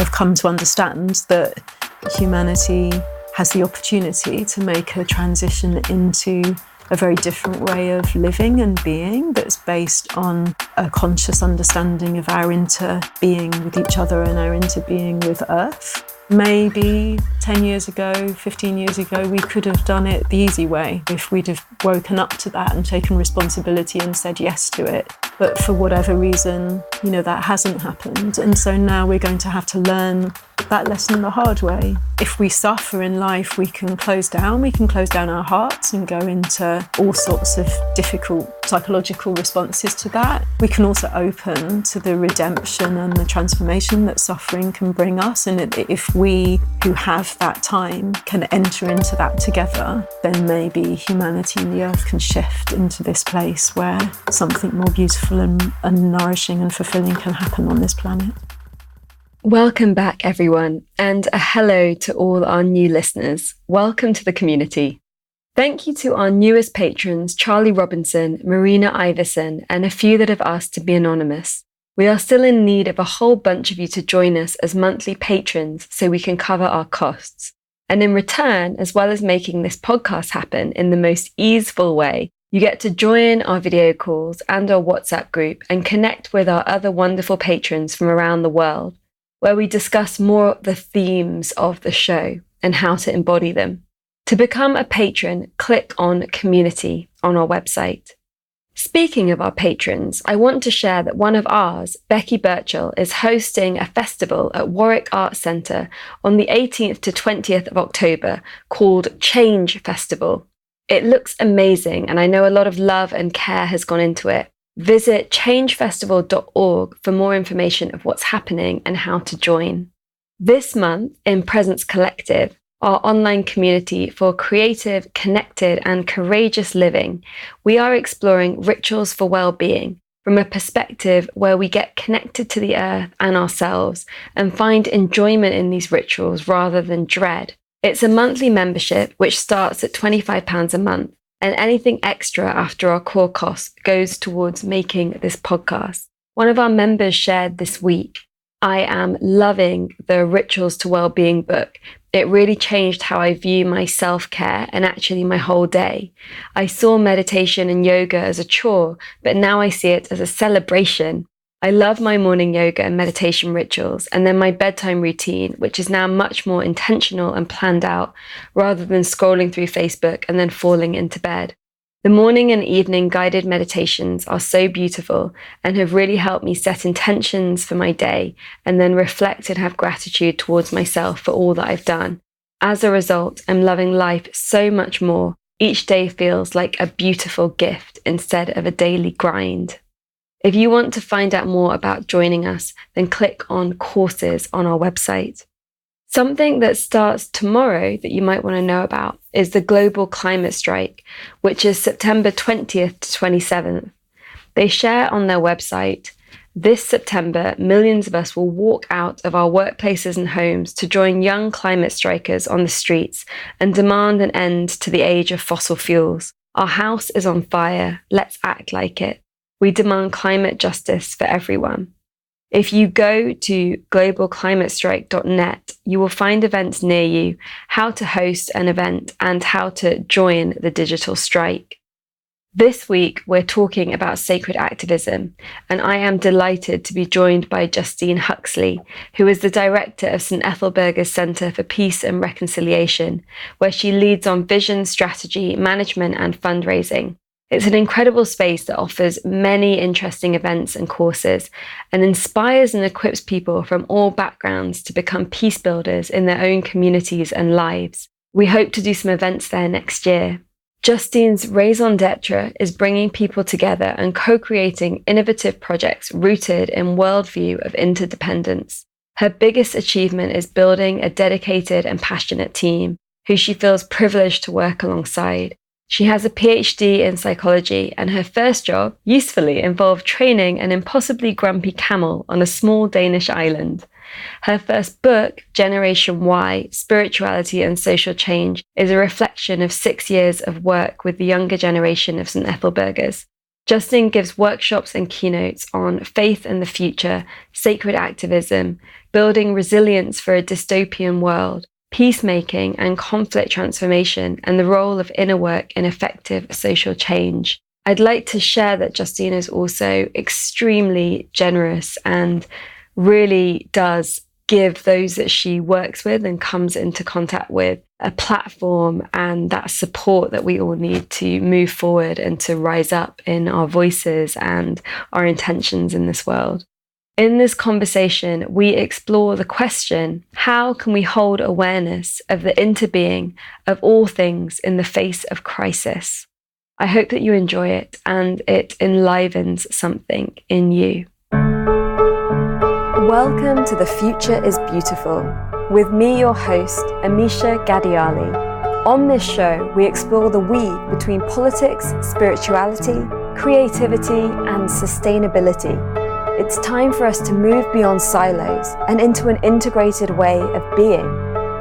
I've come to understand that humanity has the opportunity to make a transition into a very different way of living and being that's based on a conscious understanding of our interbeing with each other and our interbeing with Earth. Maybe 10 years ago, 15 years ago, we could have done it the easy way if we'd have woken up to that and taken responsibility and said yes to it. But for whatever reason, that hasn't happened. And so now we're going to have to learn that lesson the hard way. If we suffer in life, we can close down our hearts and go into all sorts of difficult psychological responses to that. We can also open to the redemption and the transformation that suffering can bring us. And if we who have that time can enter into that together, then maybe humanity and the earth can shift into this place where something more beautiful and nourishing and fulfilling can happen on this planet. Welcome back, everyone, and a hello to all our new listeners. Welcome to the community. Thank you to our newest patrons, Charlie Robinson, Marina Iverson, and a few that have asked to be anonymous. We are still in need of a whole bunch of you to join us as monthly patrons so we can cover our costs. And in return, as well as making this podcast happen in the most easeful way, you get to join our video calls and our WhatsApp group and connect with our other wonderful patrons from around the world, where we discuss more the themes of the show and how to embody them. To become a patron, click on Community on our website. Speaking of our patrons, I want to share that one of ours, Becky Birchall, is hosting a festival at Warwick Arts Centre on the 18th to 20th of October called Change Festival. It looks amazing, and I know a lot of love and care has gone into it. Visit changefestival.org for more information of what's happening and how to join. This month in Presence Collective, our online community for creative, connected and courageous living, we are exploring rituals for well-being from a perspective where we get connected to the earth and ourselves and find enjoyment in these rituals rather than dread. It's a monthly membership which starts at £25 a month. And anything extra after our core costs goes towards making this podcast. One of our members shared this week, I am loving the Rituals to Wellbeing book. It really changed how I view my self-care and actually my whole day. I saw meditation and yoga as a chore, but now I see it as a celebration. I love my morning yoga and meditation rituals, and then my bedtime routine, which is now much more intentional and planned out, rather than scrolling through Facebook and then falling into bed. The morning and evening guided meditations are so beautiful and have really helped me set intentions for my day and then reflect and have gratitude towards myself for all that I've done. As a result, I'm loving life so much more. Each day feels like a beautiful gift instead of a daily grind. If you want to find out more about joining us, then click on courses on our website. Something that starts tomorrow that you might want to know about is the global climate strike, which is September 20th to 27th. They share on their website, this September, millions of us will walk out of our workplaces and homes to join young climate strikers on the streets and demand an end to the age of fossil fuels. Our house is on fire. Let's act like it. We demand climate justice for everyone. If you go to globalclimatestrike.net, you will find events near you, how to host an event, and how to join the digital strike. This week, we're talking about sacred activism, and I am delighted to be joined by Justine Huxley, who is the director of St Ethelburga's Centre for Peace and Reconciliation, where she leads on vision, strategy, management, and fundraising. It's an incredible space that offers many interesting events and courses and inspires and equips people from all backgrounds to become peace builders in their own communities and lives. We hope to do some events there next year. Justine's raison d'etre is bringing people together and co-creating innovative projects rooted in worldview of interdependence. Her biggest achievement is building a dedicated and passionate team who she feels privileged to work alongside. She has a PhD in psychology, and her first job, usefully, involved training an impossibly grumpy camel on a small Danish island. Her first book, Generation Y, Spirituality and Social Change, is a reflection of 6 years of work with the younger generation of St Ethelburgas. Justine gives workshops and keynotes on faith and the future, sacred activism, building resilience for a dystopian world, peacemaking and conflict transformation, and the role of inner work in effective social change. I'd like to share that Justine is also extremely generous and really does give those that she works with and comes into contact with a platform and that support that we all need to move forward and to rise up in our voices and our intentions in this world. In this conversation, we explore the question, how can we hold awareness of the interbeing of all things in the face of crisis? I hope that you enjoy it and it enlivens something in you. Welcome to The Future is Beautiful, with me, your host, Amisha Gadiali. On this show, we explore the weave between politics, spirituality, creativity, and sustainability. It's time for us to move beyond silos and into an integrated way of being.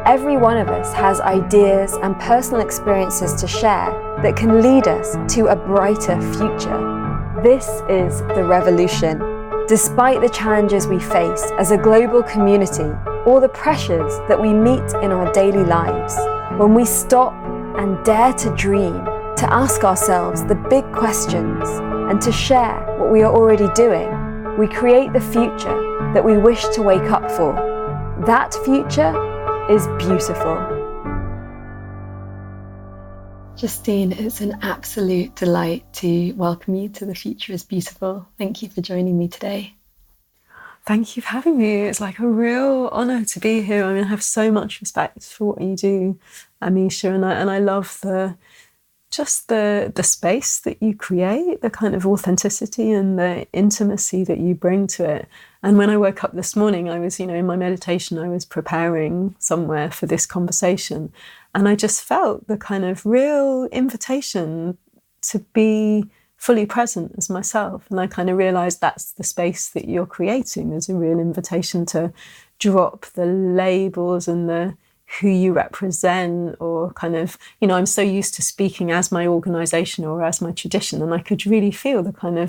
Every one of us has ideas and personal experiences to share that can lead us to a brighter future. This is the revolution. Despite the challenges we face as a global community or the pressures that we meet in our daily lives, when we stop and dare to dream, to ask ourselves the big questions, and to share what we are already doing, we create the future that we wish to wake up for. That future is beautiful. Justine, it's an absolute delight to welcome you to The Future is Beautiful. Thank you for joining me today. Thank you for having me. It's like a real honour to be here. I mean, I have so much respect for what you do, Amisha, and I love the space that you create, the kind of authenticity and the intimacy that you bring to it. And when I woke up this morning, I was, in my meditation, I was preparing somewhere for this conversation. And I just felt the kind of real invitation to be fully present as myself. And I kind of realised that's the space that you're creating. There's a real invitation to drop the labels and the who you represent, or kind of, I'm so used to speaking as my organisation or as my tradition, and I could really feel the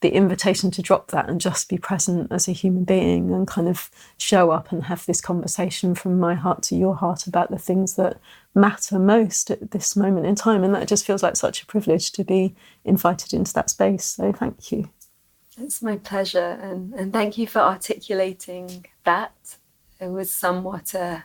invitation to drop that and just be present as a human being and kind of show up and have this conversation from my heart to your heart about the things that matter most at this moment in time. And that just feels like such a privilege to be invited into that space. So thank you. It's my pleasure. And thank you for articulating that. It was somewhat a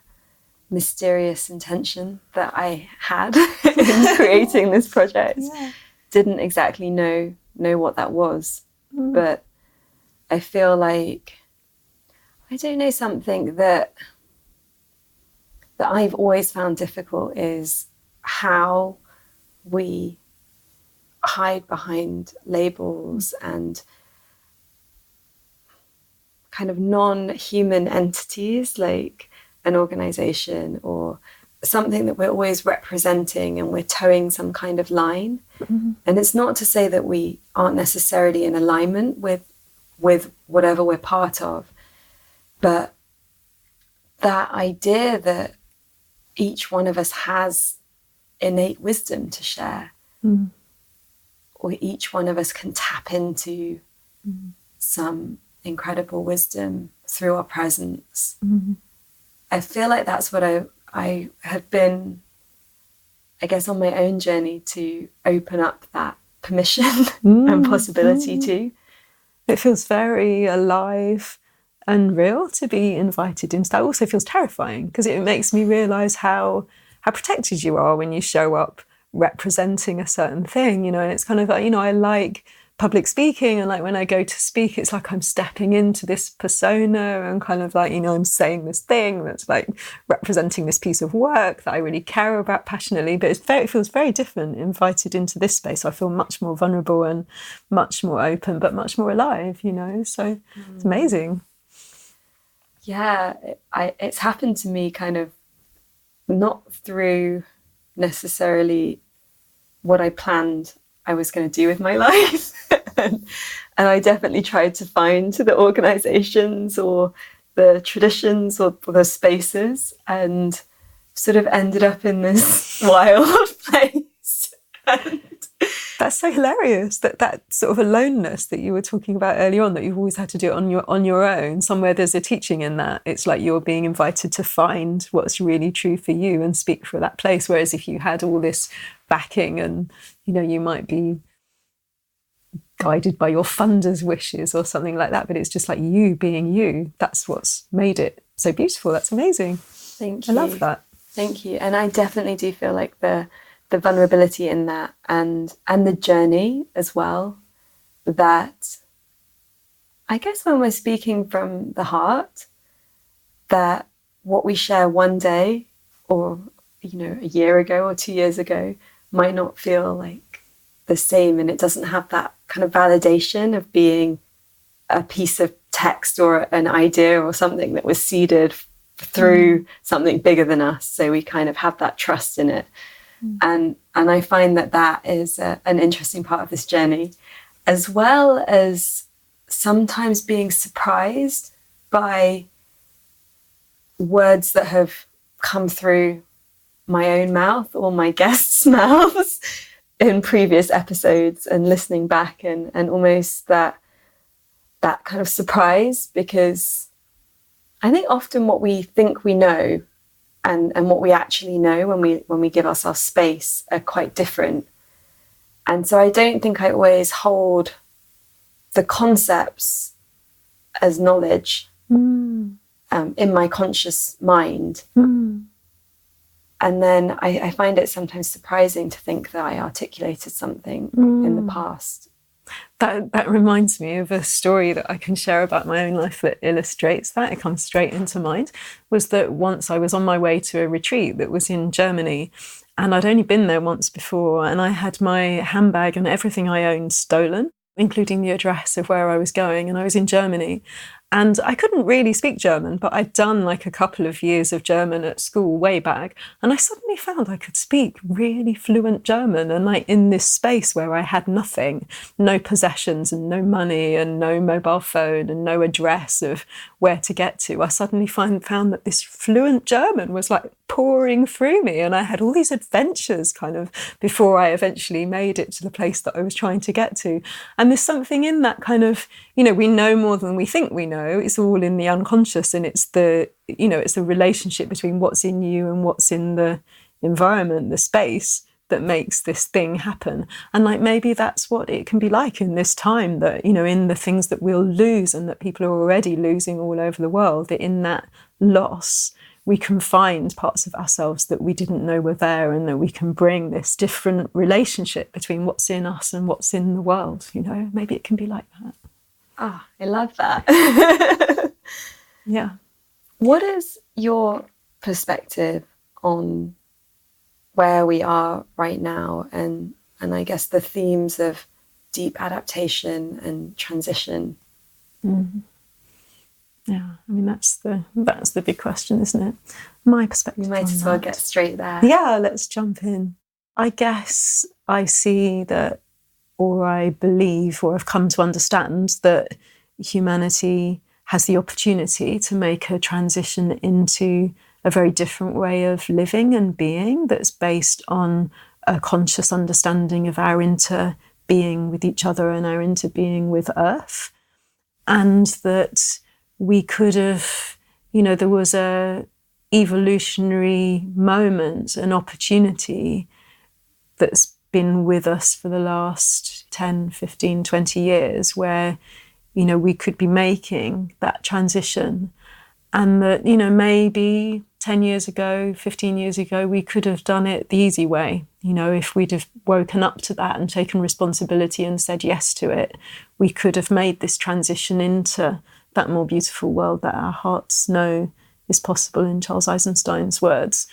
mysterious intention that I had in creating this project. Yeah. Didn't exactly know what that was. But I feel like, I don't know, something that I've always found difficult is how we hide behind labels and kind of non-human entities like an organization or something that we're always representing, and we're towing some kind of line. Mm-hmm. And it's not to say that we aren't necessarily in alignment with whatever we're part of, but that idea that each one of us has innate wisdom to share, or each one of us can tap into some incredible wisdom through our presence. Mm-hmm. I feel like that's what I have been, I guess, on my own journey to open up that permission and possibility to. It feels very alive and real to be invited into that. It also feels terrifying because it makes me realise how protected you are when you show up representing a certain thing, and it's kind of like, I like public speaking, and like when I go to speak, it's like I'm stepping into this persona and kind of like, I'm saying this thing that's like representing this piece of work that I really care about passionately. But it feels very different invited into this space. I feel much more vulnerable and much more open, but much more alive, so it's amazing. Yeah, it's happened to me kind of not through necessarily what I planned I was going to do with my life. And I definitely tried to find the organizations or the traditions or the spaces, and sort of ended up in this wild place. And That's so hilarious, that sort of aloneness that you were talking about earlier on, that you've always had to do it on your own. Somewhere there's a teaching in that. It's like you're being invited to find what's really true for you and speak for that place. Whereas if you had all this backing and, you might be guided by your funder's wishes or something like that, but it's just like you being you. That's what's made it so beautiful. That's amazing. Thank you. I love that. Thank you. And I definitely do feel like the vulnerability in that and the journey as well, that I guess when we're speaking from the heart, that what we share one day or, a year ago or 2 years ago might not feel like the same, and it doesn't have that kind of validation of being a piece of text or an idea or something that was seeded through something bigger than us. So we kind of have that trust in it. And I find that is an interesting part of this journey, as well as sometimes being surprised by words that have come through my own mouth or my guests' mouths in previous episodes, and listening back and almost that kind of surprise, because I think often what we think we know and what we actually know when we give ourselves space are quite different. And so I don't think I always hold the concepts as knowledge in my conscious mind. And then I find it sometimes surprising to think that I articulated something in the past. That reminds me of a story that I can share about my own life that illustrates that. It comes straight into mind. Was that once I was on my way to a retreat that was in Germany, and I'd only been there once before, and I had my handbag and everything I owned stolen, including the address of where I was going, and I was in Germany. And I couldn't really speak German, but I'd done like a couple of years of German at school way back. And I suddenly found I could speak really fluent German. And like in this space where I had nothing, no possessions and no money and no mobile phone and no address of where to get to, I suddenly found that this fluent German was like pouring through me. And I had all these adventures kind of before I eventually made it to the place that I was trying to get to. And there's something in that kind of, we know more than we think we know. It's all in the unconscious, and it's it's a relationship between what's in you and what's in the environment, the space, that makes this thing happen. And like maybe that's what it can be like in this time, that in the things that we'll lose and that people are already losing all over the world, that in that loss we can find parts of ourselves that we didn't know were there, and that we can bring this different relationship between what's in us and what's in the world. Maybe it can be like that. Ah, I love that. Yeah. What is your perspective on where we are right now, and I guess the themes of deep adaptation and transition? Mm-hmm. Yeah, I mean that's the big question, isn't it? My perspective. We might as well get straight there. Yeah, let's jump in. I guess I see that, or I believe, or I've come to understand that humanity has the opportunity to make a transition into a very different way of living and being that's based on a conscious understanding of our interbeing with each other and our interbeing with Earth. And that we could have, there was a evolutionary moment, an opportunity that's been with us for the last 10, 15, 20 years where, we could be making that transition. And that, maybe 10 years ago, 15 years ago, we could have done it the easy way. If we'd have woken up to that and taken responsibility and said yes to it, we could have made this transition into that more beautiful world that our hearts know is possible, in Charles Eisenstein's words.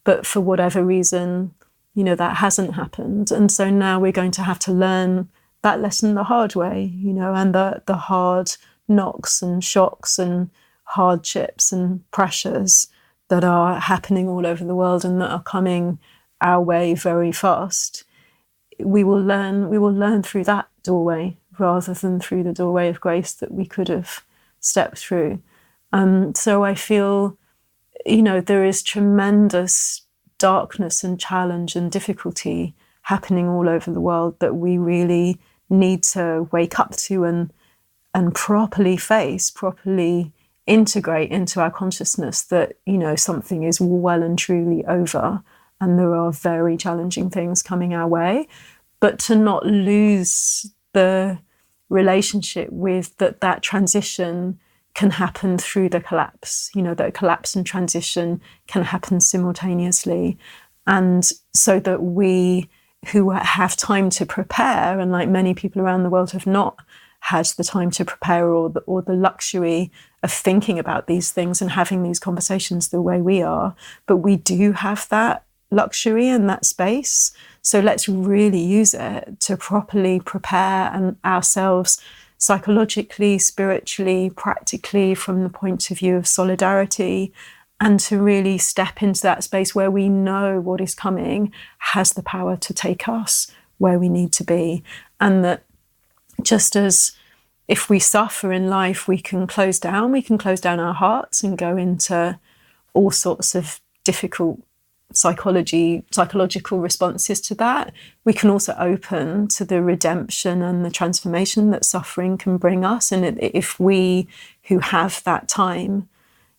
But for whatever reason, that hasn't happened. And so now we're going to have to learn that lesson the hard way, and the hard knocks and shocks and hardships and pressures that are happening all over the world and that are coming our way very fast. We will learn through that doorway rather than through the doorway of grace that we could have stepped through. So I feel, there is tremendous darkness and challenge and difficulty happening all over the world that we really need to wake up to and properly face, properly integrate into our consciousness that, something is well and truly over and there are very challenging things coming our way, but to not lose the relationship with that transition can happen through the collapse, that collapse and transition can happen simultaneously. And so that we who have time to prepare, and like many people around the world have not had the time to prepare or the luxury of thinking about these things and having these conversations the way we are, but we do have that luxury and that space. So let's really use it to properly prepare ourselves psychologically, spiritually, practically, from the point of view of solidarity, and to really step into that space where we know what is coming has the power to take us where we need to be. And that just as if we suffer in life, we can close down our hearts and go into all sorts of difficult psychological responses to that. We can also open to the redemption and the transformation that suffering can bring us. And if we who have that time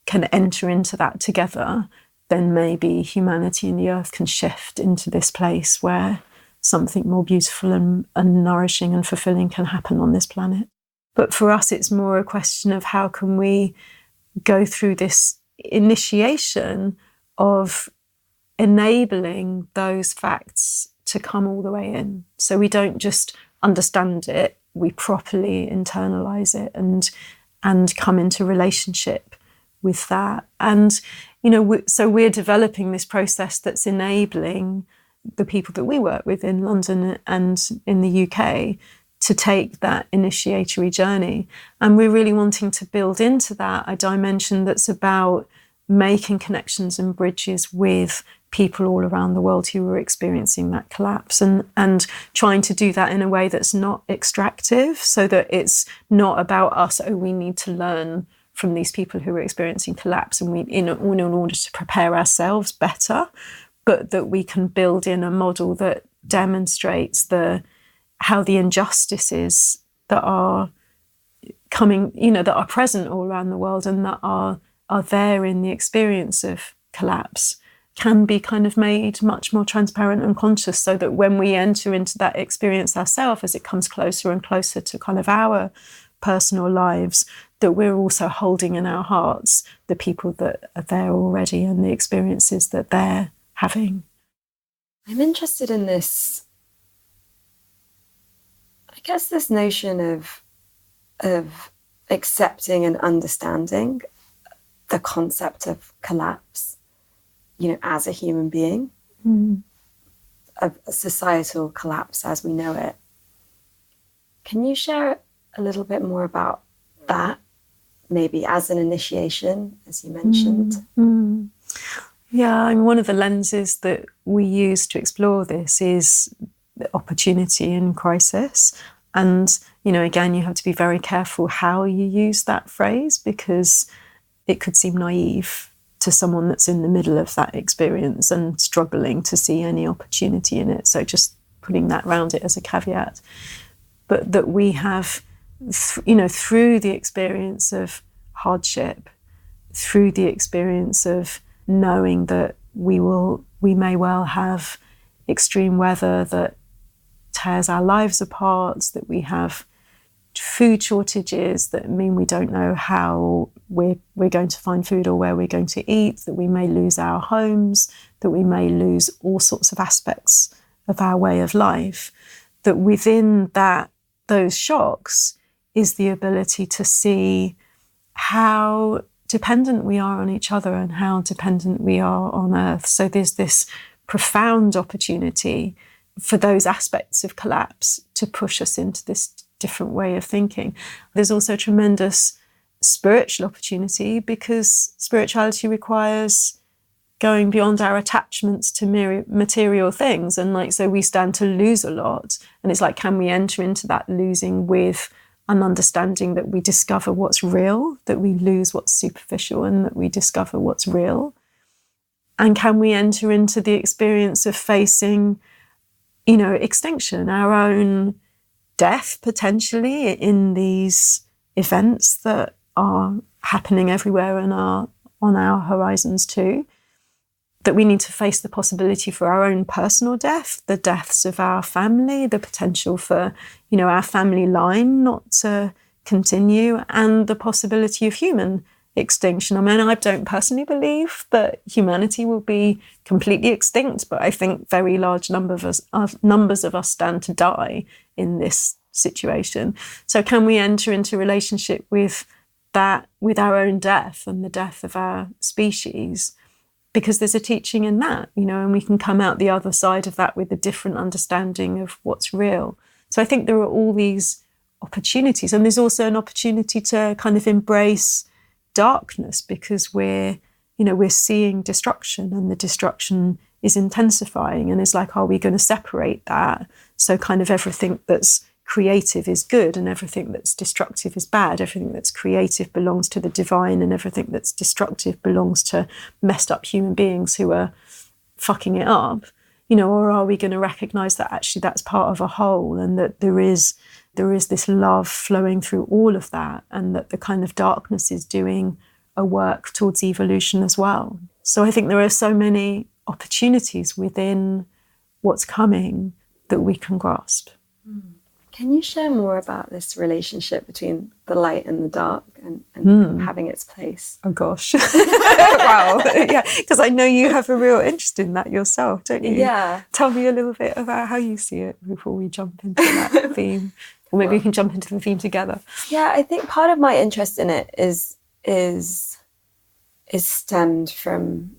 can enter into that together, then maybe humanity and the earth can shift into this place where something more beautiful and nourishing and fulfilling can happen on this planet. But for us, it's more a question of how can we go through this initiation of enabling those facts to come all the way in. So we don't just understand it, we properly internalize it and come into relationship with that. And, so we're developing this process that's enabling the people that we work with in London and in the UK to take that initiatory journey. And we're really wanting to build into that a dimension that's about making connections and bridges with people all around the world who are experiencing that collapse, and trying to do that in a way that's not extractive, so that it's not about us, we need to learn from these people who are experiencing collapse and we in order to prepare ourselves better, but that we can build in a model that demonstrates how the injustices that are coming, that are present all around the world and that are there in the experience of collapse can be kind of made much more transparent and conscious, so that when we enter into that experience ourselves, as it comes closer and closer to kind of our personal lives, that we're also holding in our hearts the people that are there already and the experiences that they're having. I'm interested in this, I guess, this notion of accepting and understanding the concept of collapse, as a human being, of a societal collapse as we know it. Can you share a little bit more about that, maybe as an initiation, as you mentioned? Yeah, one of the lenses that we use to explore this is the opportunity in crisis. And, again, you have to be very careful how you use that phrase, because it could seem naive to someone that's in the middle of that experience and struggling to see any opportunity in it. So just putting that around it as a caveat. But that we have, through the experience of hardship, through the experience of knowing that we may well have extreme weather that tears our lives apart, that we have food shortages that mean we don't know how we're going to find food or where we're going to eat, that we may lose our homes, that we may lose all sorts of aspects of our way of life, that within those shocks is the ability to see how dependent we are on each other and how dependent we are on Earth. So there's this profound opportunity for those aspects of collapse to push us into this different way of thinking. There's also tremendous spiritual opportunity, because spirituality requires going beyond our attachments to material things. And so we stand to lose a lot. And it's like, can we enter into that losing with an understanding that we discover what's real, that we lose what's superficial and that we discover what's real? And can we enter into the experience of facing extinction, our own death potentially in these events that are happening everywhere and are on our horizons too. That we need to face the possibility for our own personal death, the deaths of our family, the potential for, our family line not to continue, and the possibility of human extinction. I mean, I don't personally believe that humanity will be completely extinct, but I think very large numbers of us stand to die in this situation. So can we enter into relationship with that, with our own death and the death of our species? Because there's a teaching in that, and we can come out the other side of that with a different understanding of what's real. So I think there are all these opportunities, and there's also an opportunity to kind of embrace darkness, because we're seeing destruction, and the destruction is intensifying, and it's like, are we going to separate that? So kind of everything that's creative is good and everything that's destructive is bad. Everything that's creative belongs to the divine, and everything that's destructive belongs to messed up human beings who are fucking it up. Or are we going to recognize that actually that's part of a whole, and that there is this love flowing through all of that, and that the kind of darkness is doing a work towards evolution as well. So I think there are so many opportunities within what's coming that we can grasp. Can you share more about this relationship between the light and the dark and having its place? Oh gosh. Wow. Yeah, because I know you have a real interest in that yourself, don't you? Yeah. Tell me a little bit about how you see it before we jump into that theme. Or maybe we can jump into the theme together. Yeah, I think part of my interest in it is stemmed from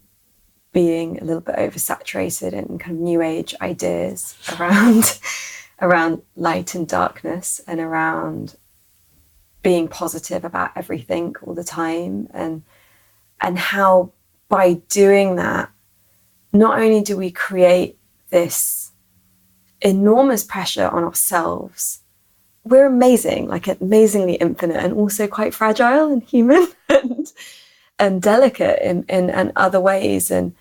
being a little bit oversaturated in kind of new age ideas around light and darkness, and around being positive about everything all the time, and how by doing that, not only do we create this enormous pressure on ourselves, we're amazing, like amazingly infinite, and also quite fragile and human and delicate in other ways. And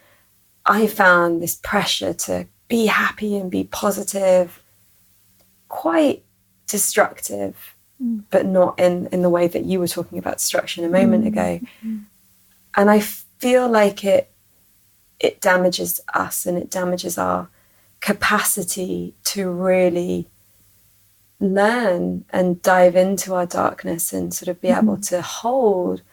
I found this pressure to be happy and be positive quite destructive, but not in the way that you were talking about destruction a moment ago. And I feel like it damages us, and it damages our capacity to really learn and dive into our darkness, and sort of be able to hold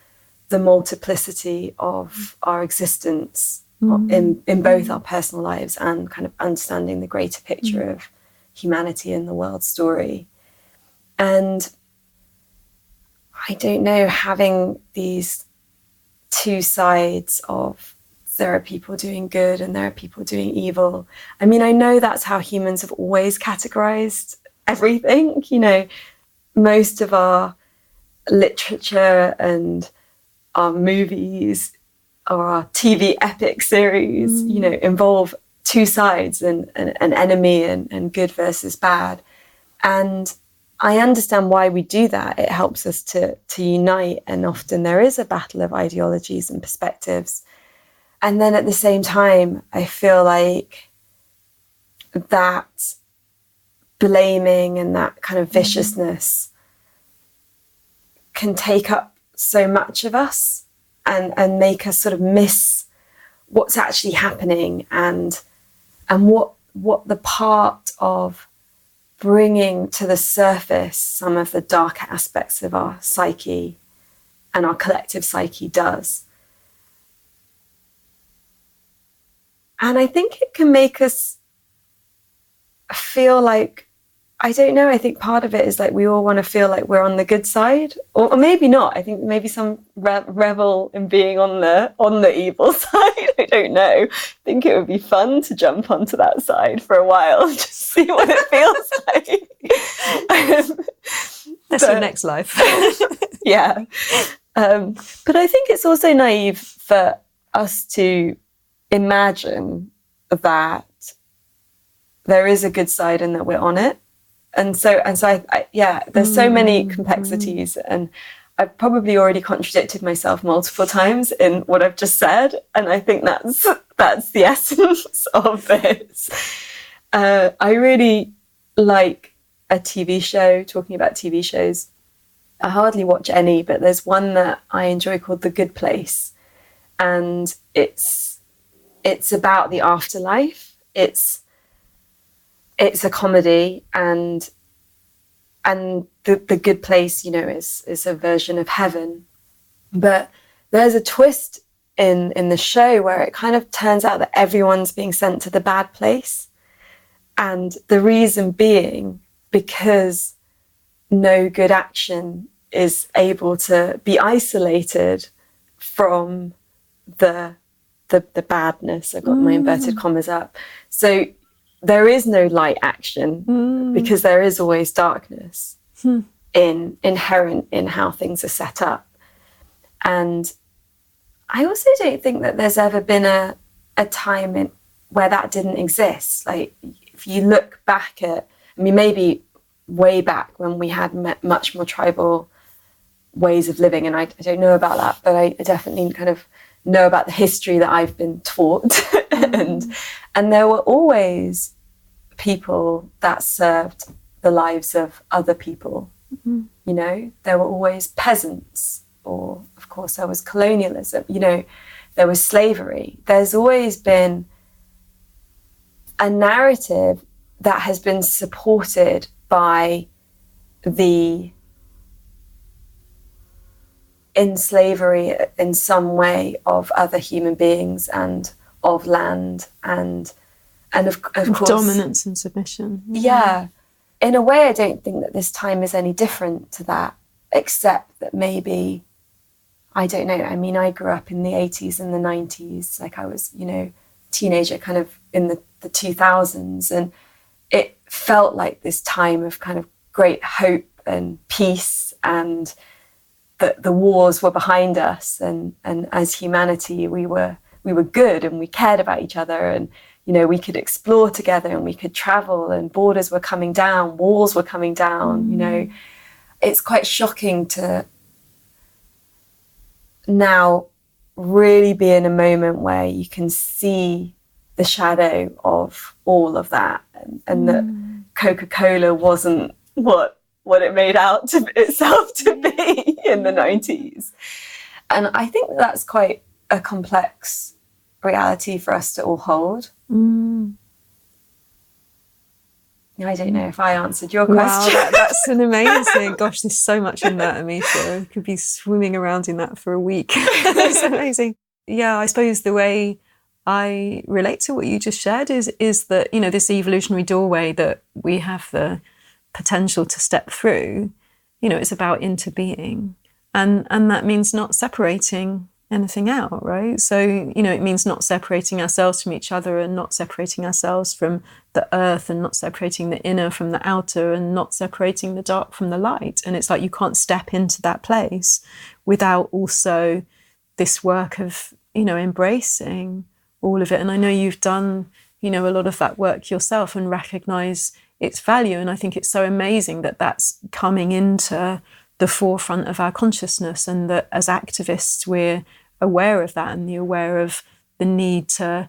the multiplicity of our existence in both our personal lives, and kind of understanding the greater picture of humanity and the world story. And I don't know, having these two sides of, there are people doing good and there are people doing evil. I mean, I know that's how humans have always categorized everything. Most of our literature and our movies or our TV epic series, involve two sides, and an enemy and good versus bad. And I understand why we do that. It helps us to unite, and often there is a battle of ideologies and perspectives. And then at the same time, I feel like that blaming and that kind of viciousness can take up so much of us, and make us sort of miss what's actually happening, and what the part of bringing to the surface some of the darker aspects of our psyche and our collective psyche does. And I think it can make us feel like, I don't know, I think part of it is like we all want to feel like we're on the good side, or maybe not. I think maybe some revel in being on the evil side. I don't know. I think it would be fun to jump onto that side for a while, just see what it feels like. That's your next life. Yeah. But I think it's also naive for us to imagine that there is a good side and that we're on it. And so I there's so many complexities, and I've probably already contradicted myself multiple times in what I've just said. And I think that's the essence of this. I really like a TV show, talking about TV shows. I hardly watch any, but there's one that I enjoy called The Good Place. And it's about the afterlife. It's a comedy, and the good place, is a version of heaven. But there's a twist in the show where it kind of turns out that everyone's being sent to the bad place. And the reason being because no good action is able to be isolated from the badness. I've got my inverted commas up. So there is no light action because there is always darkness inherent in how things are set up. And I also don't think that there's ever been a time where that didn't exist. Like, if you look back at, maybe way back when we had much more tribal ways of living, and I don't know about that, but I definitely kind of know about the history that I've been taught. and there were always people that served the lives of other people. There were always peasants, or of course there was colonialism, there was slavery. There's always been a narrative that has been supported by the in slavery in some way of other human beings and of land and of course dominance and submission. Yeah. In a way, I don't think that this time is any different to that, except that maybe, I don't know, I grew up in the 80s and the 90s, like I was, teenager kind of in the 2000s, and it felt like this time of kind of great hope and peace, and the wars were behind us, and as humanity we were good, and we cared about each other, and we could explore together, and we could travel, and borders were coming down, walls were coming down. It's quite shocking to now really be in a moment where you can see the shadow of all of that, and that Coca-Cola wasn't what it made out to itself to be in the 90s. And I think that's quite a complex reality for us to all hold. I don't know if I answered your question. Wow, that's an amazing. Gosh, there's so much in that, Amisha. I could be swimming around in that for a week. That's amazing. Yeah, I suppose the way I relate to what you just shared is that, this evolutionary doorway that we have the potential to step through, it's about interbeing. And that means not separating anything out, right? So, it means not separating ourselves from each other, and not separating ourselves from the earth, and not separating the inner from the outer, and not separating the dark from the light. And it's like you can't step into that place without also this work of, embracing all of it. And I know you've done, a lot of that work yourself and recognize its value. And I think it's so amazing that that's coming into the forefront of our consciousness, and that as activists we're aware of that, and aware of the need to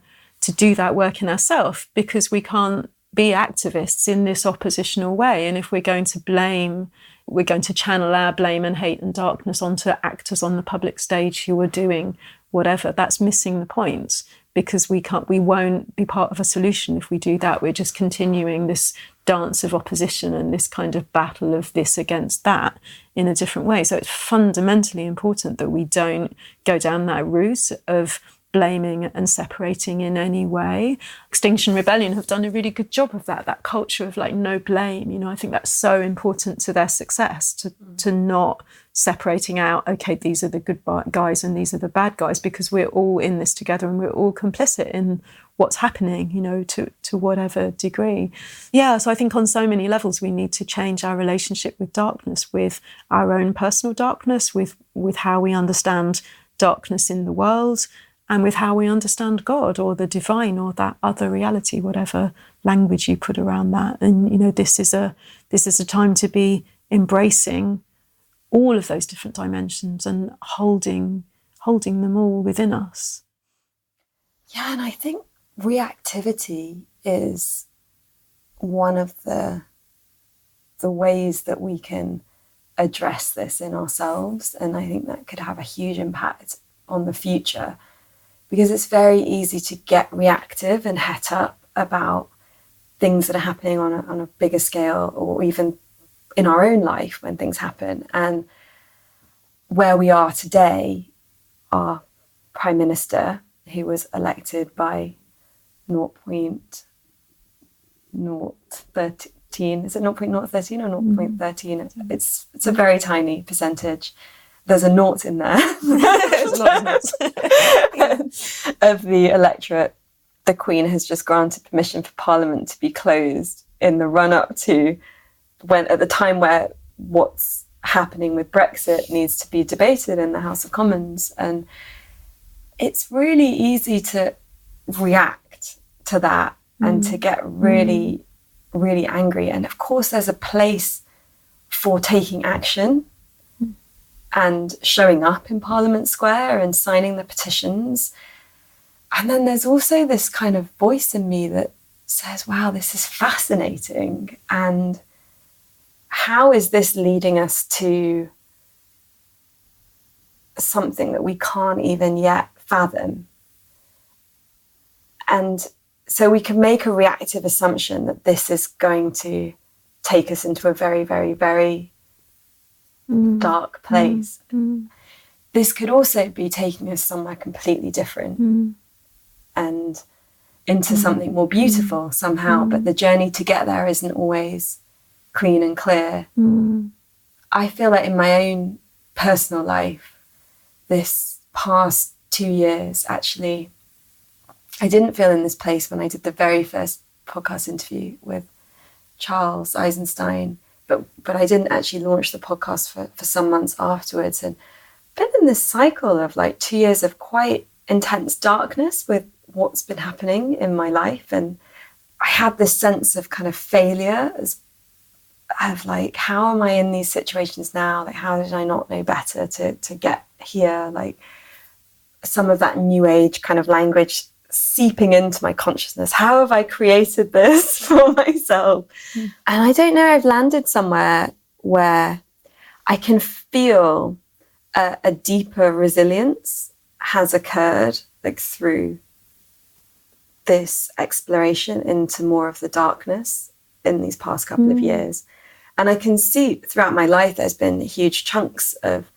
do that work in ourselves, because we can't be activists in this oppositional way. And if we're going to blame, we're going to channel our blame and hate and darkness onto actors on the public stage who are doing whatever, that's missing the point, because we won't be part of a solution if we do that. We're just continuing this dance of opposition and this kind of battle of this against that in a different way. So it's fundamentally important that we don't go down that route of blaming and separating in any way. Extinction Rebellion have done a really good job of that culture of like no blame. I think that's so important to their success, to not separating out, okay, these are the good guys and these are the bad guys, because we're all in this together and we're all complicit in what's happening, to whatever degree. Yeah, so I think on so many levels we need to change our relationship with darkness, with our own personal darkness, with how we understand darkness in the world, and with how we understand God or the divine or that other reality, whatever language you put around that. And this is a time to be embracing all of those different dimensions and holding them all within us. Yeah, and I think reactivity is one of the ways that we can address this in ourselves. And I think that could have a huge impact on the future, because it's very easy to get reactive and het up about things that are happening on a bigger scale, or even in our own life when things happen. And where we are today, our Prime Minister, who was elected by 0.013, is it 0.013 or 0.13? It's a very tiny percentage. There's a naught in there. Of the electorate. The Queen has just granted permission for Parliament to be closed in the run-up to at the time where what's happening with Brexit needs to be debated in the House of Commons. And it's really easy to react to that and to get really, really angry. And of course, there's a place for taking action and showing up in Parliament Square and signing the petitions. And then there's also this kind of voice in me that says, wow, this is fascinating. And how is this leading us to something that we can't even yet fathom? And so we can make a reactive assumption that this is going to take us into a very, very, very dark place. This could also be taking us somewhere completely different and into something more beautiful somehow, but the journey to get there isn't always clean and clear. I feel like in my own personal life, this past 2 years, actually, I didn't feel in this place when I did the very first podcast interview with Charles Eisenstein, but I didn't actually launch the podcast for some months afterwards. And been in this cycle of like 2 years of quite intense darkness with what's been happening in my life. And I had this sense of kind of failure of like, how am I in these situations now? Like, how did I not know better to get here? Like, some of that new age kind of language seeping into my consciousness. How have I created this for myself? And I don't know, I've landed somewhere where I can feel a deeper resilience has occurred, like through this exploration into more of the darkness in these past couple of years. And I can see throughout my life, there's been huge chunks of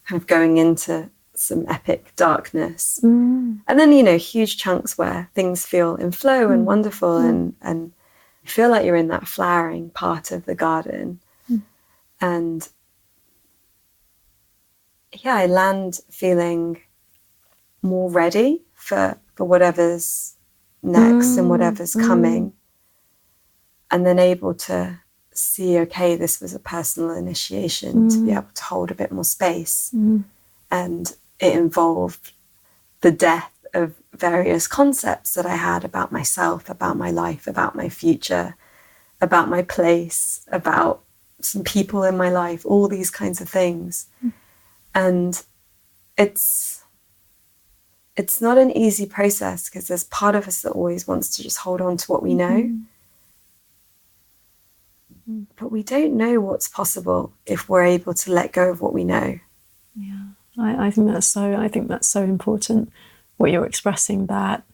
kind of going into some epic darkness. And then, you know, huge chunks where things feel in flow and wonderful and you feel like you're in that flowering part of the garden. And yeah, I land feeling more ready for whatever's next and whatever's coming. And then able to see, okay, this was a personal initiation to be able to hold a bit more space. And it involved the death of various concepts that I had about myself, about my life, about my future, about my place, about some people in my life, all these kinds of things. And it's not an easy process, because there's part of us that always wants to just hold on to what we know. But we don't know what's possible if we're able to let go of what we know. Yeah, I think that's so important, what you're expressing, that,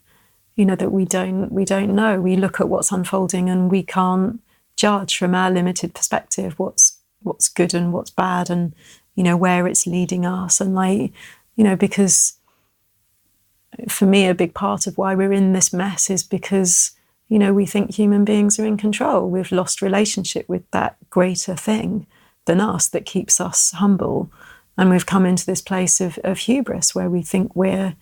you know, that we don't know. We look at what's unfolding and we can't judge from our limited perspective what's good and what's bad, and, you know, where it's leading us. And, like, you know, because for me, a big part of why we're in this mess is because, you know, we think human beings are in control. We've lost relationship with that greater thing than us that keeps us humble. And we've come into this place of hubris where we think we're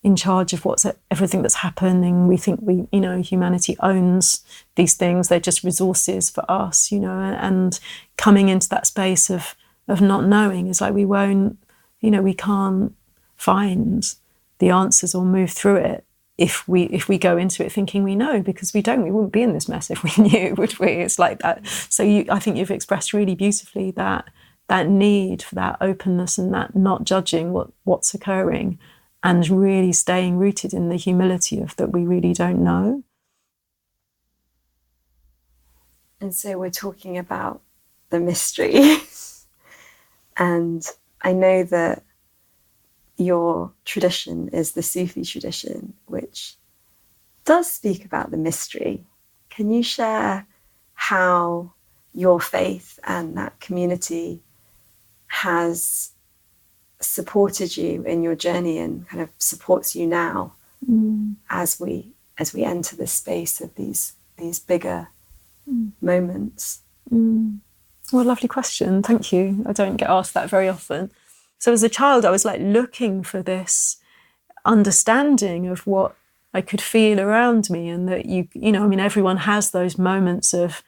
in charge of everything that's happening. We think humanity owns these things. They're just resources for us, you know, and coming into that space of not knowing is like we can't find the answers or move through it if we go into it thinking we know, because we wouldn't be in this mess if we knew, would we? It's like that. So I think you've expressed really beautifully that need for that openness and that not judging what's occurring, and really staying rooted in the humility of that we really don't know. And so we're talking about the mystery. And I know that your tradition is the Sufi tradition, which does speak about the mystery. Can you share how your faith and that community has supported you in your journey and kind of supports you now as we enter the space of these bigger moments? Well, lovely question. Thank you. I don't get asked that very often. So as a child, I was like looking for this understanding of what I could feel around me, and that everyone has those moments of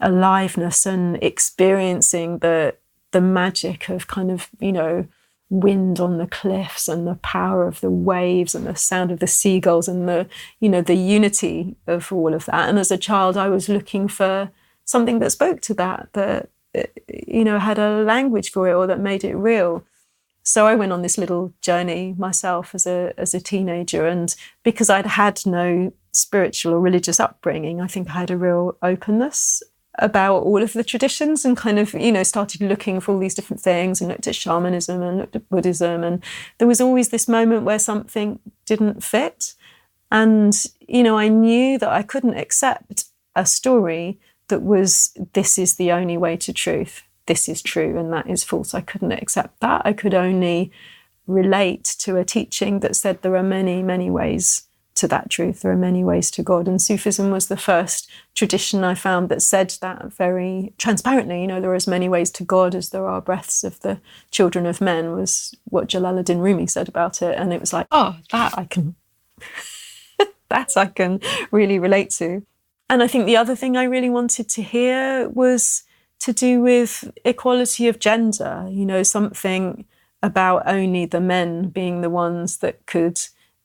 aliveness and experiencing the magic of kind of, wind on the cliffs and the power of the waves and the sound of the seagulls and the unity of all of that. And as a child, I was looking for something that spoke to that had a language for it, or that made it real. So I went on this little journey myself as a teenager, and because I'd had no spiritual or religious upbringing, I think I had a real openness about all of the traditions, and kind of, started looking for all these different things, and looked at shamanism and looked at Buddhism, and there was always this moment where something didn't fit. And, I knew that I couldn't accept a story that was, this is the only way to truth. This is true and that is false. I couldn't accept that. I could only relate to a teaching that said there are many, many ways to that truth. There are many ways to God. And Sufism was the first tradition I found that said that very transparently. There are as many ways to God as there are breaths of the children of men, was what Jalaluddin Rumi said about it. And it was like, oh, that I can really relate to. And I think the other thing I really wanted to hear was to do with equality of gender, something about only the men being the ones that could,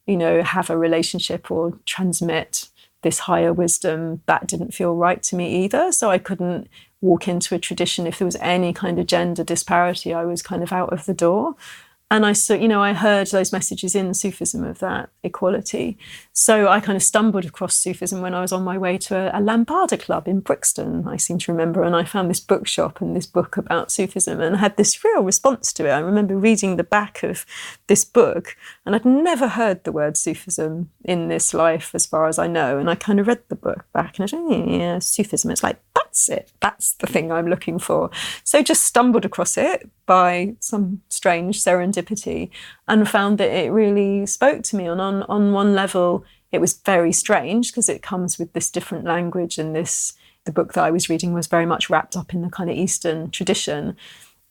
have a relationship or transmit this higher wisdom. That didn't feel right to me either. So I couldn't walk into a tradition if there was any kind of gender disparity. I was kind of out of the door. And I heard those messages in Sufism of that equality. So I kind of stumbled across Sufism when I was on my way to a Lambada club in Brixton, I seem to remember. And I found this bookshop and this book about Sufism and had this real response to it. I remember reading the back of this book, and I'd never heard the word Sufism in this life, as far as I know. And I kind of read the book back and I said, yeah, Sufism. It's like, that's it. That's the thing I'm looking for. So just stumbled across it by some strange serendipity and found that it really spoke to me. And on one level, it was very strange because it comes with this different language, and the book that I was reading was very much wrapped up in the kind of Eastern tradition.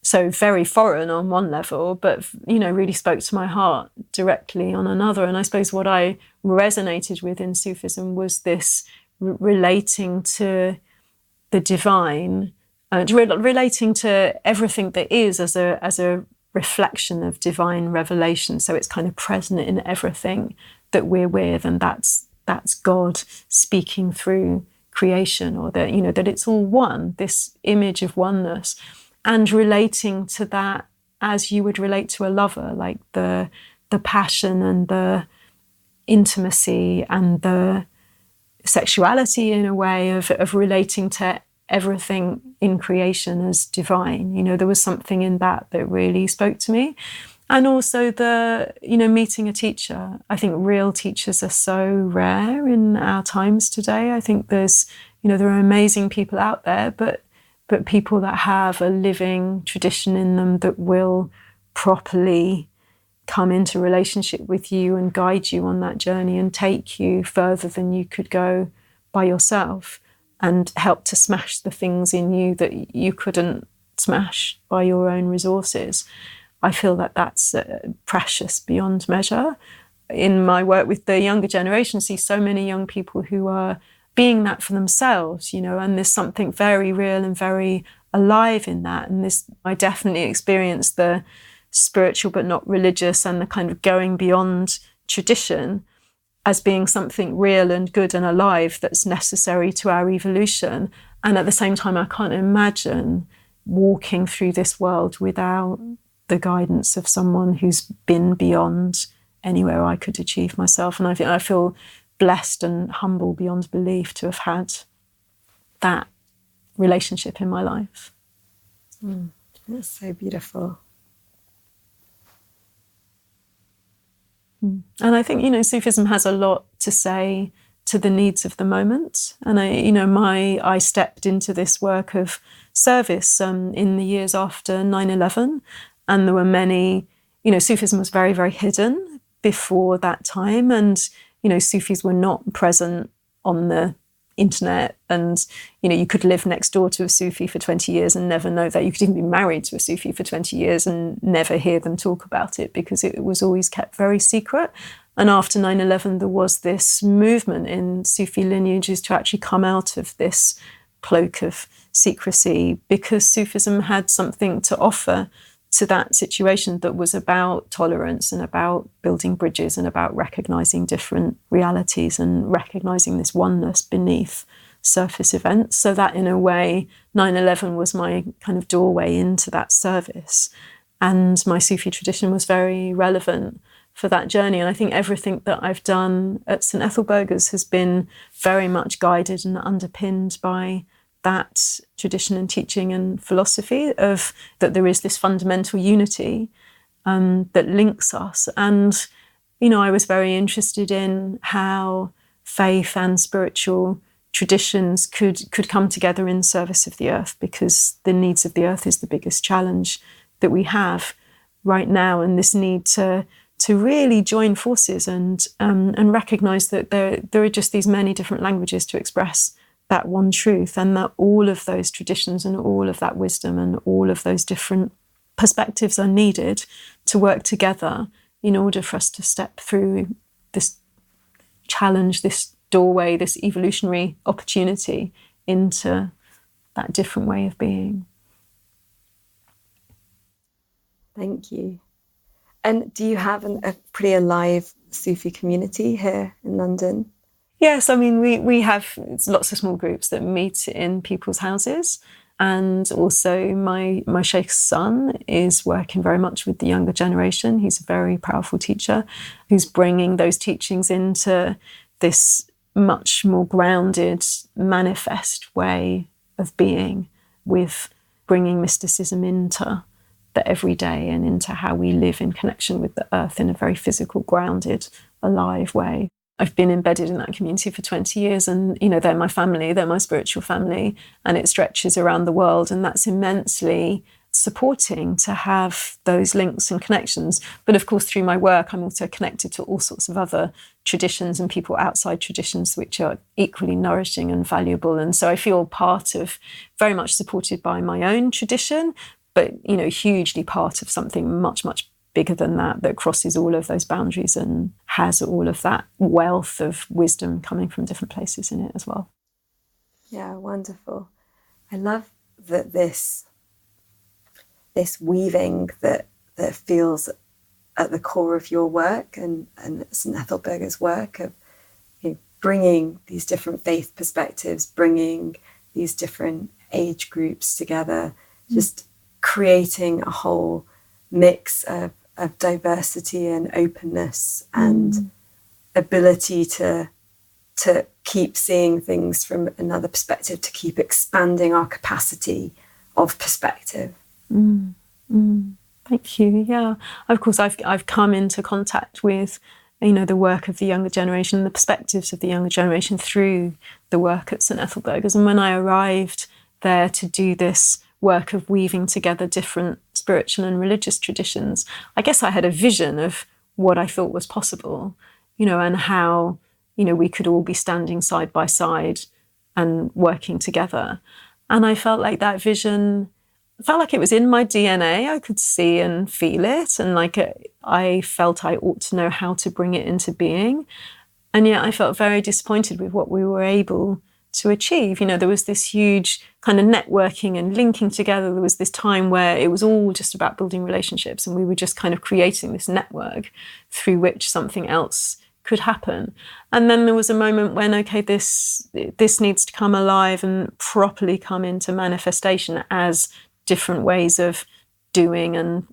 So very foreign on one level, but, really spoke to my heart directly on another. And I suppose what I resonated with in Sufism was this relating to the divine, relating to everything that is as a reflection of divine revelation. So it's kind of present in everything that we're with, and that's God speaking through creation, or that, that it's all one, this image of oneness, and relating to that as you would relate to a lover, like the passion and the intimacy and the sexuality, in a way of relating to everything in creation as divine. There was something in that really spoke to me. And also meeting a teacher. I think real teachers are so rare in our times today. I think there's, there are amazing people out there, but people that have a living tradition in them that will properly come into relationship with you and guide you on that journey and take you further than you could go by yourself, and help to smash the things in you that you couldn't smash by your own resources. I feel that that's precious beyond measure. In my work with the younger generation, I see so many young people who are being that for themselves, and there's something very real and very alive in that. And I definitely experienced the spiritual but not religious, and the kind of going beyond tradition as being something real and good and alive that's necessary to our evolution. And at the same time, I can't imagine walking through this world without the guidance of someone who's been beyond anywhere I could achieve myself. And I feel blessed and humble beyond belief to have had that relationship in my life. That's so beautiful. And I think, Sufism has a lot to say to the needs of the moment. And I stepped into this work of service in the years after 9/11. And there were many, Sufism was very, very hidden before that time. And, Sufis were not present on the internet. And, you could live next door to a Sufi for 20 years and never know that. You could even be married to a Sufi for 20 years and never hear them talk about it, because it was always kept very secret. And after 9/11, there was this movement in Sufi lineages to actually come out of this cloak of secrecy, because Sufism had something to offer to that situation that was about tolerance and about building bridges and about recognizing different realities and recognizing this oneness beneath surface events. So that, in a way, 9/11 was my kind of doorway into that service. And my Sufi tradition was very relevant for that journey. And I think everything that I've done at St Ethelburga's has been very much guided and underpinned by that tradition and teaching and philosophy of that there is this fundamental unity that links us. And, I was very interested in how faith and spiritual traditions could come together in service of the earth, because the needs of the earth is the biggest challenge that we have right now. And this need to really join forces and recognize that there are just these many different languages to express that one truth, and that all of those traditions and all of that wisdom and all of those different perspectives are needed to work together in order for us to step through this challenge, this doorway, this evolutionary opportunity into that different way of being. Thank you. And do you have a pretty alive Sufi community here in London? Yes, I mean, we have lots of small groups that meet in people's houses. And also my sheikh's son is working very much with the younger generation. He's a very powerful teacher who's bringing those teachings into this much more grounded, manifest way of being, with bringing mysticism into the everyday and into how we live in connection with the earth in a very physical, grounded, alive way. I've been embedded in that community for 20 years, and, they're my family, they're my spiritual family, and it stretches around the world. And that's immensely supporting to have those links and connections. But of course, through my work, I'm also connected to all sorts of other traditions and people outside traditions, which are equally nourishing and valuable. And so I feel very much supported by my own tradition, but, hugely part of something much, much bigger than that crosses all of those boundaries and has all of that wealth of wisdom coming from different places in it as well. Yeah, wonderful. I love that this weaving that feels at the core of your work and St Ethelburga's work of bringing these different faith perspectives, bringing these different age groups together, just creating a whole mix of diversity and openness and ability to keep seeing things from another perspective, to keep expanding our capacity of perspective. Thank you. Yeah, of course, I've come into contact with the work of the younger generation, the perspectives of the younger generation through the work at St Ethelburga's. And when I arrived there to do this work of weaving together different spiritual and religious traditions, I guess I had a vision of what I thought was possible, and how, we could all be standing side by side and working together. And I felt like that vision, felt like it was in my DNA. I could see and feel it. And I felt I ought to know how to bring it into being. And yet I felt very disappointed with what we were able to achieve. There was this huge kind of networking and linking together. There was this time where it was all just about building relationships, and we were just kind of creating this network through which something else could happen. And then there was a moment when, okay, this needs to come alive and properly come into manifestation as different ways of doing and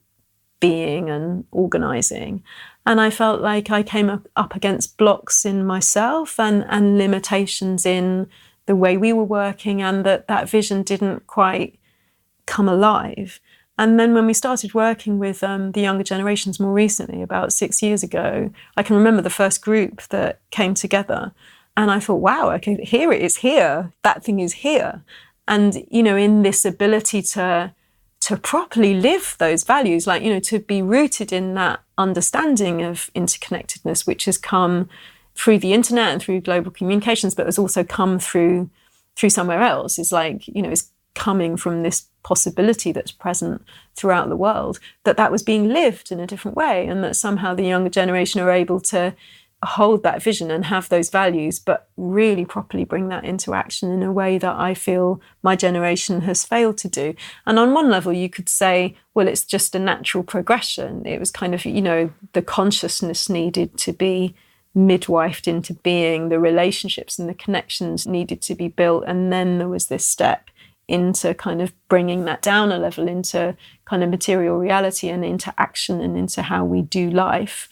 being and organizing. And I felt like I came up against blocks in myself and limitations in the way we were working, and that vision didn't quite come alive. And then when we started working with the younger generations more recently, about 6 years ago, I can remember the first group that came together, and I thought, wow, okay, here it is, here, that thing is here. And, in this ability to properly live those values, like, to be rooted in that understanding of interconnectedness, which has come through the internet and through global communications, but has also come through somewhere else. It's like, it's coming from this possibility that's present throughout the world, that was being lived in a different way, and that somehow the younger generation are able to hold that vision and have those values, but really properly bring that into action in a way that I feel my generation has failed to do. And on one level, you could say, well, it's just a natural progression. It was kind of, the consciousness needed to be midwifed into being, the relationships and the connections needed to be built. And then there was this step into kind of bringing that down a level into kind of material reality and into action and into how we do life.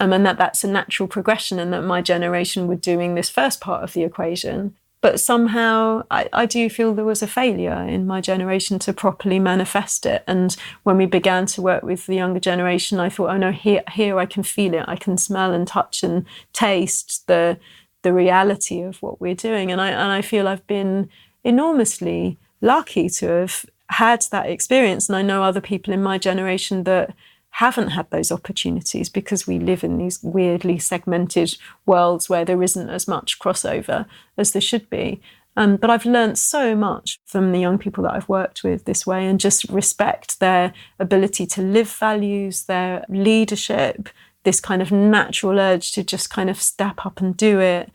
And that's a natural progression, and that my generation were doing this first part of the equation. But somehow I do feel there was a failure in my generation to properly manifest it. And when we began to work with the younger generation, I thought, oh no, here I can feel it. I can smell and touch and taste the reality of what we're doing. And I feel I've been enormously lucky to have had that experience. And I know other people in my generation that haven't had those opportunities, because we live in these weirdly segmented worlds where there isn't as much crossover as there should be. But I've learned so much from the young people that I've worked with this way, and just respect their ability to live values, their leadership, this kind of natural urge to just kind of step up and do it.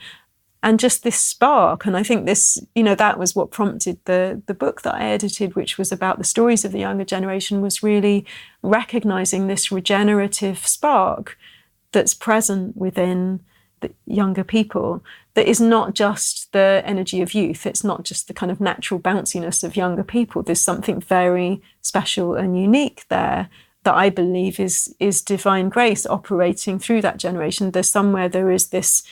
And just this spark. And I think this, that was what prompted the book that I edited, which was about the stories of the younger generation, was really recognizing this regenerative spark that's present within the younger people, that is not just the energy of youth. It's not just the kind of natural bounciness of younger people. There's something very special and unique there that I believe is divine grace operating through that generation. There is this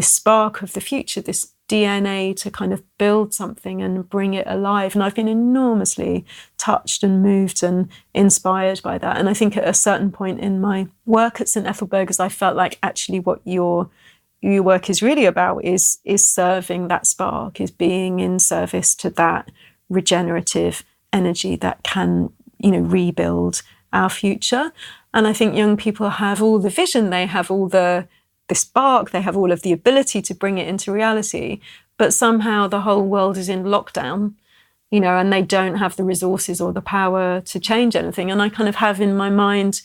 spark of the future, this DNA to kind of build something and bring it alive. And I've been enormously touched and moved and inspired by that. And I think at a certain point in my work at St Ethelburga, I felt like actually what your work is really about is serving that spark, is being in service to that regenerative energy that can, rebuild our future. And I think young people have all the vision, they have all the spark, they have all of the ability to bring it into reality, but somehow the whole world is in lockdown, and they don't have the resources or the power to change anything. And I kind of have in my mind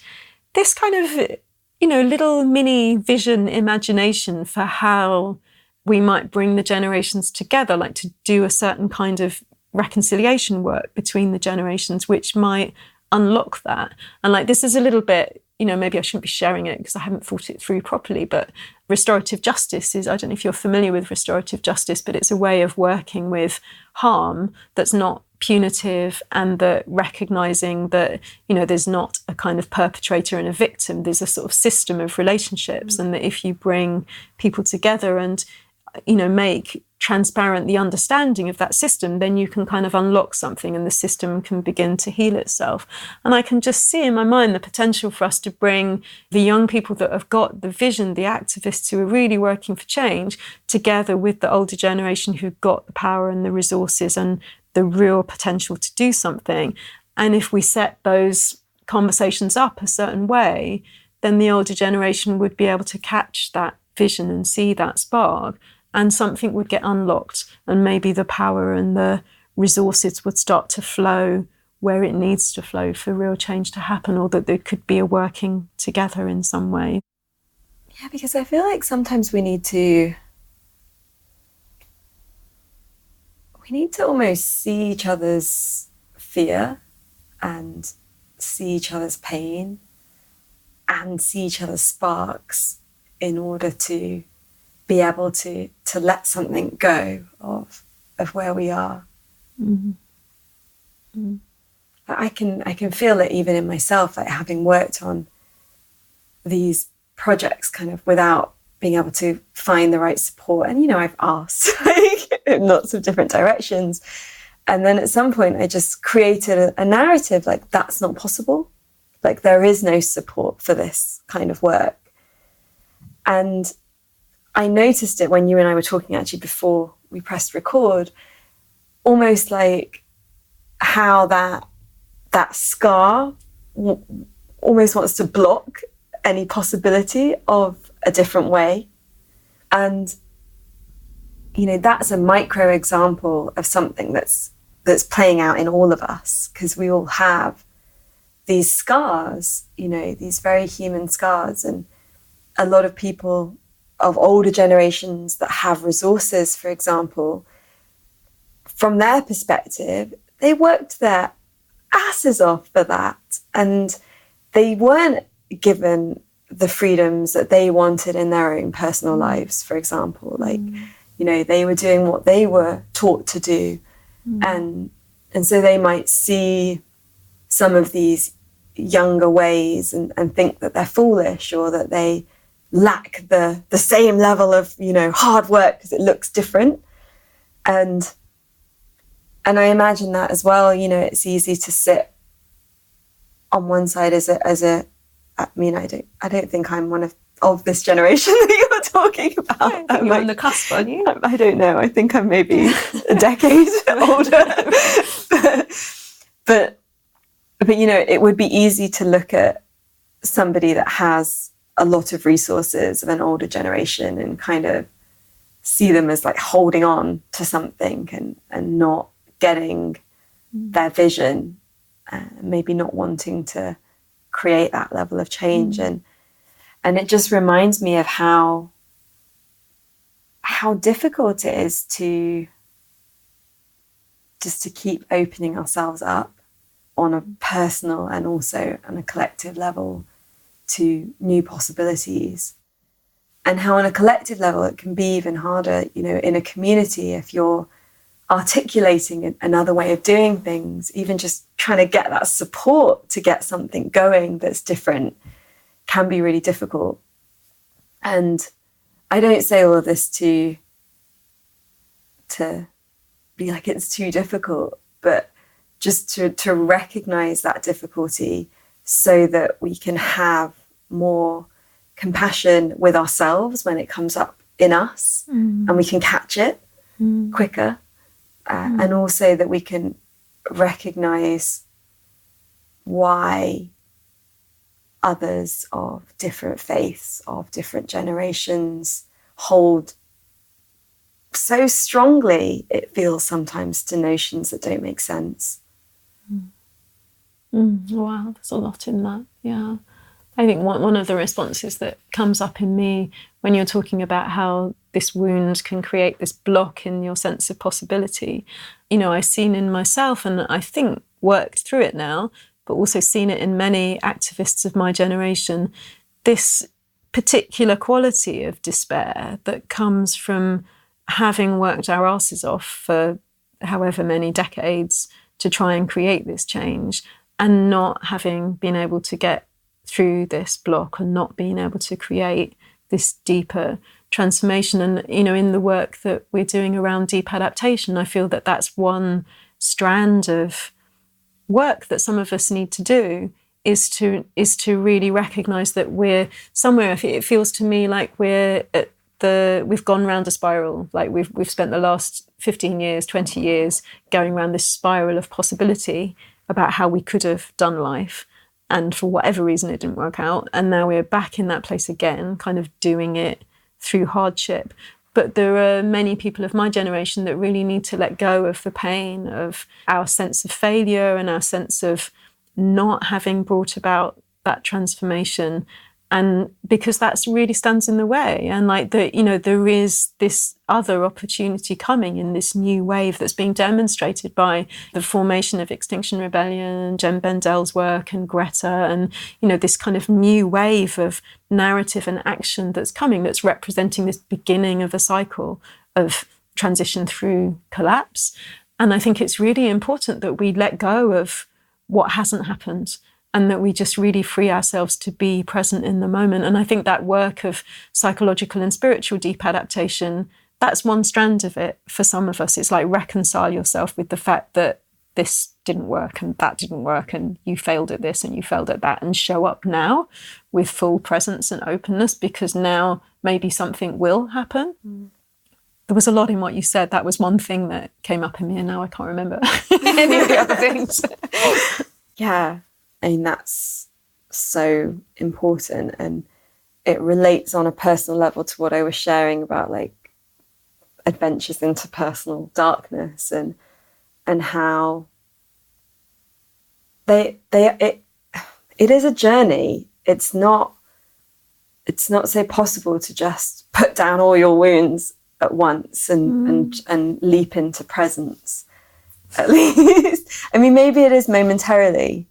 this kind of, little mini vision imagination for how we might bring the generations together, like to do a certain kind of reconciliation work between the generations, which might unlock that. And like, this is a little bit, maybe I shouldn't be sharing it because I haven't thought it through properly, but restorative justice is, I don't know if you're familiar with restorative justice, but it's a way of working with harm that's not punitive, and that recognizing that, there's not a kind of perpetrator and a victim, there's a sort of system of relationships. And that if you bring people together and, make transparent the understanding of that system, then you can kind of unlock something and the system can begin to heal itself. And I can just see in my mind the potential for us to bring the young people that have got the vision, the activists who are really working for change, together with the older generation who've got the power and the resources and the real potential to do something. And if we set those conversations up a certain way, then the older generation would be able to catch that vision and see that spark, and something would get unlocked, and maybe the power and the resources would start to flow where it needs to flow for real change to happen, or that there could be a working together in some way. Yeah, because I feel like sometimes we need to almost see each other's fear and see each other's pain and see each other's sparks in order to be able to let something go of where we are. Mm-hmm. Mm-hmm. I can feel it even in myself, like having worked on these projects kind of without being able to find the right support. And, I've asked, like, in lots of different directions. And then at some point I just created a narrative like, that's not possible. Like, there is no support for this kind of work. And I noticed it when you and I were talking actually before we pressed record, almost like how that scar almost wants to block any possibility of a different way. And, you know, that's a micro example of something that's playing out in all of us, because we all have these scars, you know, these very human scars. And a lot of people of older generations that have resources, for example, from their perspective, they worked their asses off for that. And they weren't given the freedoms that they wanted in their own personal lives, for example. Like, you know, they were doing what they were taught to do. And so they might see some of these younger ways and think that they're foolish, or that they lack the same level of, you know, hard work because it looks different. And I imagine that as well, you know, it's easy to sit on one side as a I mean, I don't think I'm one of this generation that you're talking about. You're like, on the cusp, aren't you? I don't know. I think I'm maybe a decade older. But you know, it would be easy to look at somebody that has a lot of resources of an older generation and kind of see them as like holding on to something and not getting their vision, maybe not wanting to create that level of change. And it just reminds me of how difficult it is to keep opening ourselves up on a personal and also on a collective level to new possibilities. And how on a collective level it can be even harder, you know, in a community, if you're articulating another way of doing things, even just trying to get that support to get something going that's different can be really difficult. And I don't say all of this to be like it's too difficult, but just to recognize that difficulty so that we can have more compassion with ourselves when it comes up in us, and we can catch it quicker. And also that we can recognize why others of different faiths, of different generations, hold so strongly, it feels sometimes, to notions that don't make sense. Wow, there's a lot in that. Yeah. I think one of the responses that comes up in me when you're talking about how this wound can create this block in your sense of possibility, you know, I've seen in myself, and I think worked through it now, but also seen it in many activists of my generation, this particular quality of despair that comes from having worked our asses off for however many decades to try and create this change, and not having been able to get through this block and not being able to create this deeper transformation. And, you know, in the work that we're doing around deep adaptation, I feel that that's one strand of work that some of us need to do, is to really recognize that we're somewhere. It feels to me like we've gone round a spiral. Like we've spent the last 15 years, 20 years going around this spiral of possibility about how we could have done life. And for whatever reason, it didn't work out. And now we're back in that place again, kind of doing it through hardship. But there are many people of my generation that really need to let go of the pain of our sense of failure and our sense of not having brought about that transformation. And because that really stands in the way. And like there is this other opportunity coming in this new wave that's being demonstrated by the formation of Extinction Rebellion, Jen Bendel's work, and Greta, and, you know, this kind of new wave of narrative and action that's coming, that's representing this beginning of a cycle of transition through collapse. And I think it's really important that we let go of what hasn't happened, and that we just really free ourselves to be present in the moment. And I think that work of psychological and spiritual deep adaptation that's one strand of it. For some of us, it's like reconcile yourself with the fact that this didn't work and that didn't work and you failed at this and you failed at that, and show up now with full presence and openness, because now maybe something will happen. There was a lot in what you said. That was one thing that came up in me, and now I can't remember any of the other things. Yeah, I mean, that's so important, and it relates on a personal level to what I was sharing about, like, adventures into personal darkness, and how it is a journey. It's not so possible to just put down all your wounds at once and leap into presence, at least. I mean, maybe it is momentarily,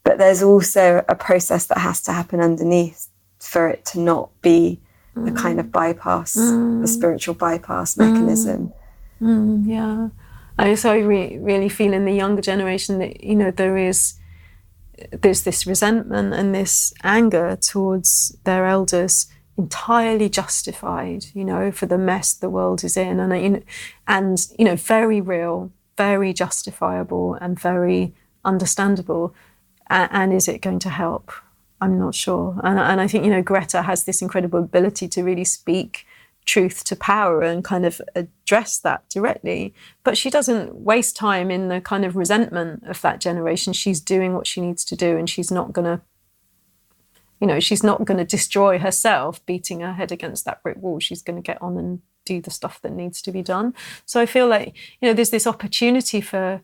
but there's also a process that has to happen underneath for it to not be a kind of bypass, a spiritual bypass mechanism. Yeah. I so really feel in the younger generation that, you know, there's this resentment and this anger towards their elders, entirely justified, you know, for the mess the world is in, and very real, very justifiable, and very understandable. And is it going to help? I'm not sure. And I think, you know, Greta has this incredible ability to really speak truth to power and kind of address that directly. But she doesn't waste time in the kind of resentment of that generation. She's doing what she needs to do, and she's not going to destroy herself beating her head against that brick wall. She's going to get on and do the stuff that needs to be done. So I feel like, you know, there's this opportunity for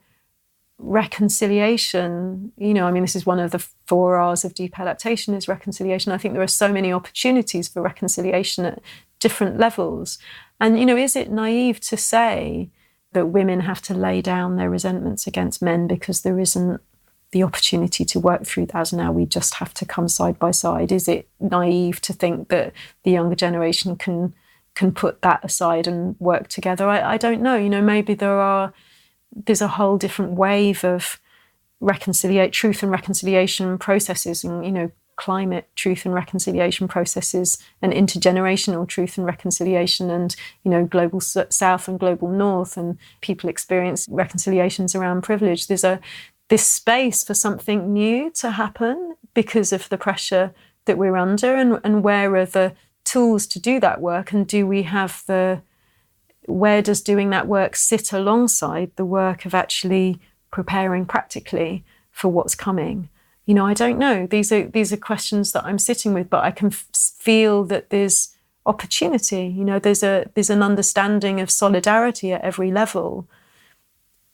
reconciliation. You know, I mean, this is one of the 4 R's of deep adaptation, is reconciliation. I think there are so many opportunities for reconciliation at different levels. And, you know, is it naive to say that women have to lay down their resentments against men because there isn't the opportunity to work through that now? We just have to come side by side. Is it naive to think that the younger generation can put that aside and work together? I don't know. You know, maybe there's a whole different wave of truth and reconciliation processes, and, you know, climate truth and reconciliation processes, and intergenerational truth and reconciliation, and, you know, global south and global north, and people experience reconciliations around privilege. There's this space for something new to happen because of the pressure that we're under, and where are the tools to do that work, and do we have where does doing that work sit alongside the work of actually preparing practically for what's coming? You know, I don't know. These are questions that I'm sitting with, but I can feel that there's opportunity. You know, there's an understanding of solidarity at every level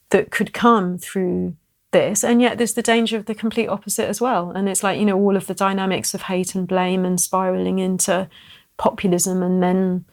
that could come through this, and yet there's the danger of the complete opposite as well. And it's like, you know, all of the dynamics of hate and blame and spiraling into populism, and then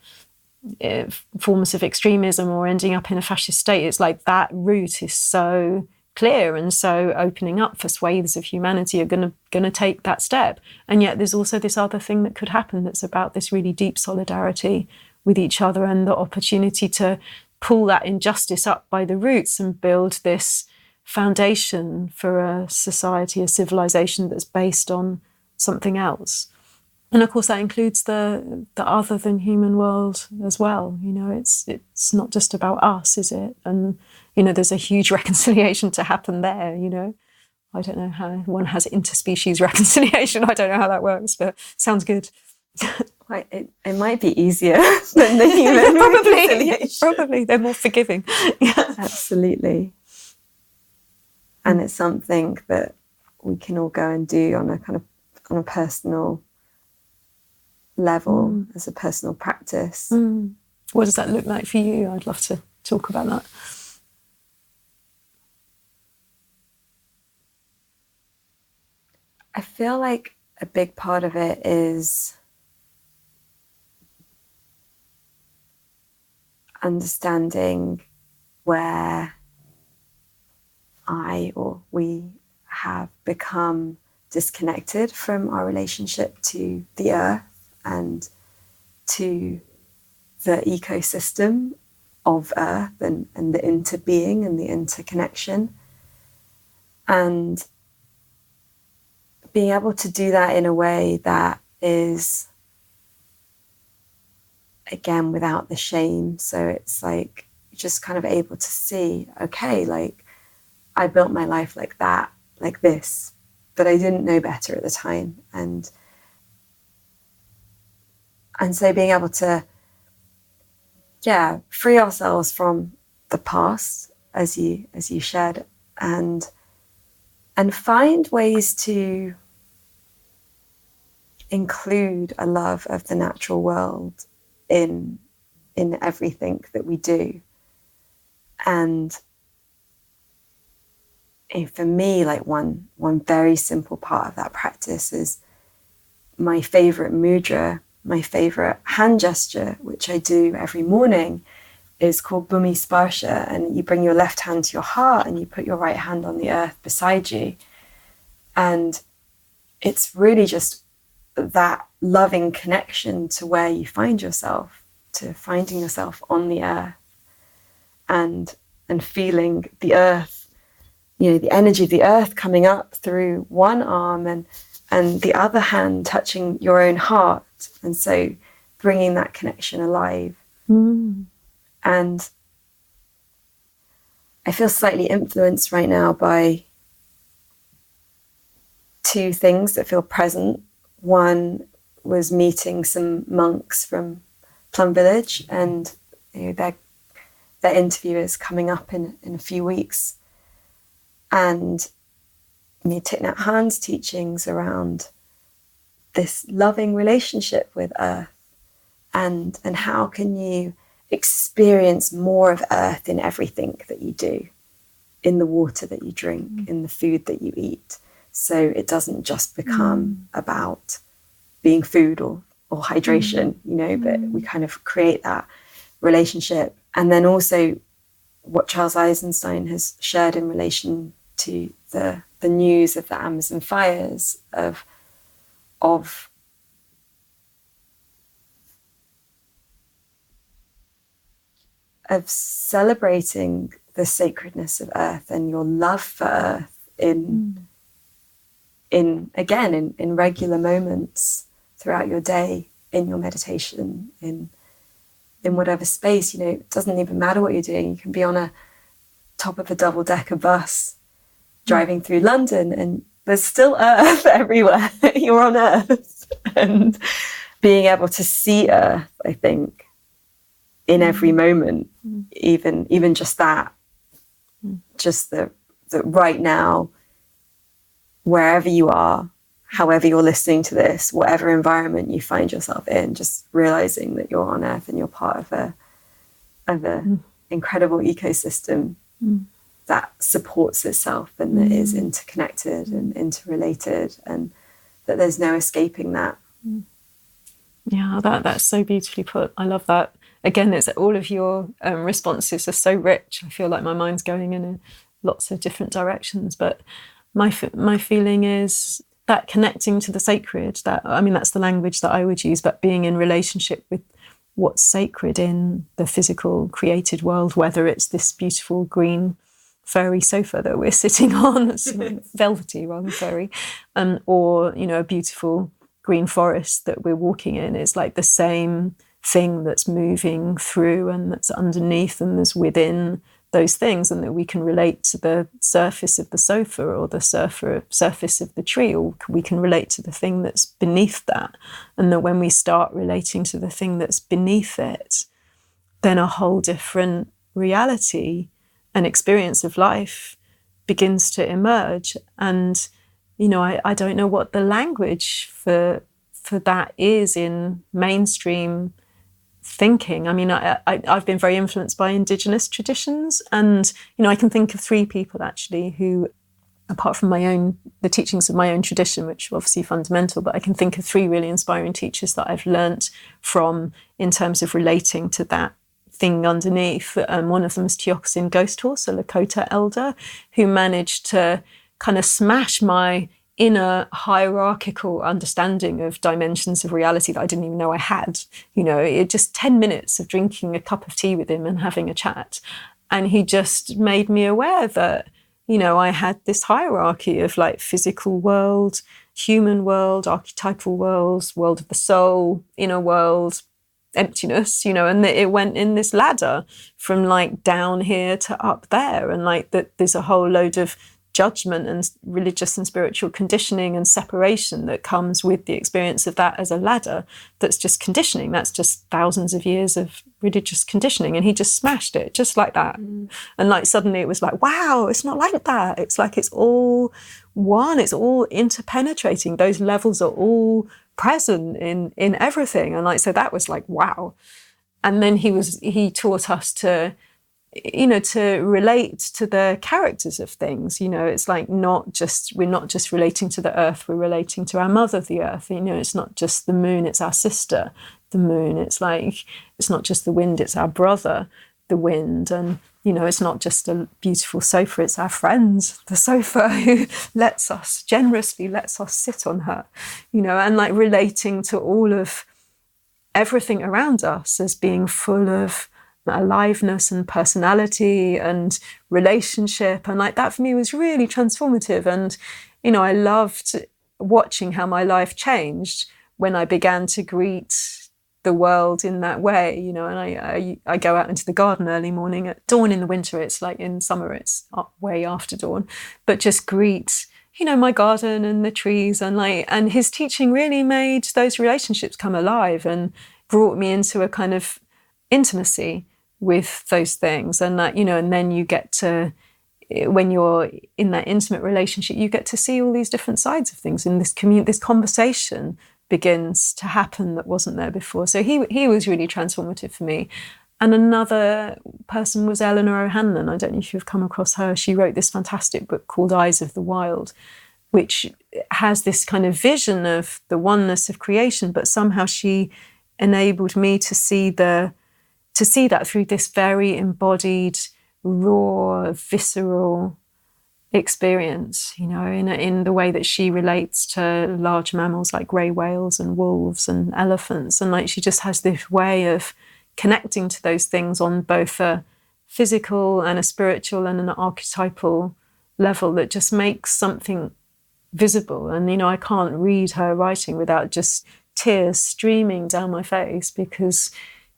forms of extremism, or ending up in a fascist state. It's like that route is so clear, and so opening up for swathes of humanity are going to take that step. And yet there's also this other thing that could happen that's about this really deep solidarity with each other, and the opportunity to pull that injustice up by the roots and build this foundation for a society, a civilization that's based on something else. And of course, that includes the other than human world as well. You know, it's not just about us, is it? And, you know, there's a huge reconciliation to happen there, you know. I don't know how one has interspecies reconciliation. I don't know how that works, but sounds good. It might be easier than the human reconciliation. Probably. They're more forgiving. Yeah. Absolutely. And it's something that we can all go and do on a personal level, as a personal practice. What does that look like for you? I'd love to talk about that. I feel like a big part of it is understanding where we have become disconnected from our relationship to the earth and to the ecosystem of earth, and the interbeing and the interconnection. And being able to do that in a way that is again, without the shame. So it's like just kind of able to see, okay, like I built my life like that, like this, but I didn't know better at the time. And so being able to, free ourselves from the past, as you shared, and find ways to include a love of the natural world in everything that we do. And for me, like one very simple part of that practice is my favorite mudra, my favorite hand gesture, which I do every morning, is called Bhumi Sparsha. And you bring your left hand to your heart and you put your right hand on the earth beside you. And it's really just that loving connection to where you find yourself, to finding yourself on the earth and feeling the earth, the energy of the earth coming up through one arm and the other hand touching your own heart. And so bringing that connection alive. Mm. And I feel slightly influenced right now by two things that feel present. One was meeting some monks from Plum Village, and their interview is coming up in a few weeks. And Thich Nhat Hanh's teachings around this loving relationship with earth, and how can you experience more of earth in everything that you do, in the water that you drink, in the food that you eat. So it doesn't just become about being food or hydration, but we kind of create that relationship. And then also what Charles Eisenstein has shared in relation to the news of the Amazon fires, of celebrating the sacredness of earth and your love for earth in regular moments throughout your day, in your meditation, in whatever space. It doesn't even matter what you're doing. You can be on a top of a double-decker bus driving through London and there's still earth everywhere. You're on earth. And being able to see earth, I think, in every moment, even just that, just the right now, wherever you are, however you're listening to this, whatever environment you find yourself in, just realizing that you're on earth and you're part of a incredible ecosystem that supports itself and that is interconnected and interrelated, and that there's no escaping that. Yeah, that's so beautifully put. I love that. Again, it's all of your responses are so rich. I feel like my mind's going in lots of different directions. But my feeling is that connecting to the sacred, that's the language that I would use, but being in relationship with what's sacred in the physical created world, whether it's this beautiful green furry sofa that we're sitting on, it's velvety rather than furry, or, a beautiful green forest that we're walking in. Is like the same thing that's moving through and that's underneath and there's within those things, and that we can relate to the surface of the sofa or the surface of the tree, or we can relate to the thing that's beneath that. And that when we start relating to the thing that's beneath it, then a whole different reality and experience of life begins to emerge. And I don't know what the language for that is in mainstream thinking. I've been very influenced by Indigenous traditions, and I can think of three people actually who, apart from the teachings of my own tradition, which are obviously fundamental, but I can think of three really inspiring teachers that I've learnt from in terms of relating to that thing underneath. One of them is Tiokasin Ghost Horse, a Lakota elder, who managed to kind of smash my inner hierarchical understanding of dimensions of reality that I didn't even know I had. It just 10 minutes of drinking a cup of tea with him and having a chat. And he just made me aware that, I had this hierarchy of like physical world, human world, archetypal worlds, world of the soul, inner world, emptiness, and that it went in this ladder from like down here to up there, and like that there's a whole load of judgment and religious and spiritual conditioning and separation that comes with the experience of that as a ladder. That's just conditioning. That's just thousands of years of religious conditioning. And he just smashed it just like that. And like suddenly it was like, wow, it's not like that. It's like it's all one. It's all interpenetrating. Those levels are all present in everything. And like, so that was like, wow. And then he taught us to relate to the characters of things. It's like we're not just relating to the earth, we're relating to our mother, the earth. It's not just the moon, it's our sister, the moon. It's like, it's not just the wind, it's our brother, the wind. And, it's not just a beautiful sofa, it's our friends, the sofa, who generously lets us sit on her, and like relating to all of everything around us as being full of aliveness and personality and relationship. And like that for me was really transformative. And, I loved watching how my life changed when I began to greet the world in that way, and I go out into the garden early morning at dawn. In the winter, it's like, in summer, it's way after dawn, but just greet, my garden and the trees, and his teaching really made those relationships come alive and brought me into a kind of intimacy with those things. And that, and then you get to, when you're in that intimate relationship, you get to see all these different sides of things, and this conversation begins to happen that wasn't there before. So he was really transformative for me. And another person was Eleanor O'Hanlon. I don't know if you've come across her. She wrote this fantastic book called Eyes of the Wild, which has this kind of vision of the oneness of creation, but somehow she enabled me to see that through this very embodied, raw, visceral experience, in the way that she relates to large mammals like grey whales and wolves and elephants. And like, she just has this way of connecting to those things on both a physical and a spiritual and an archetypal level that just makes something visible. And, I can't read her writing without just tears streaming down my face, because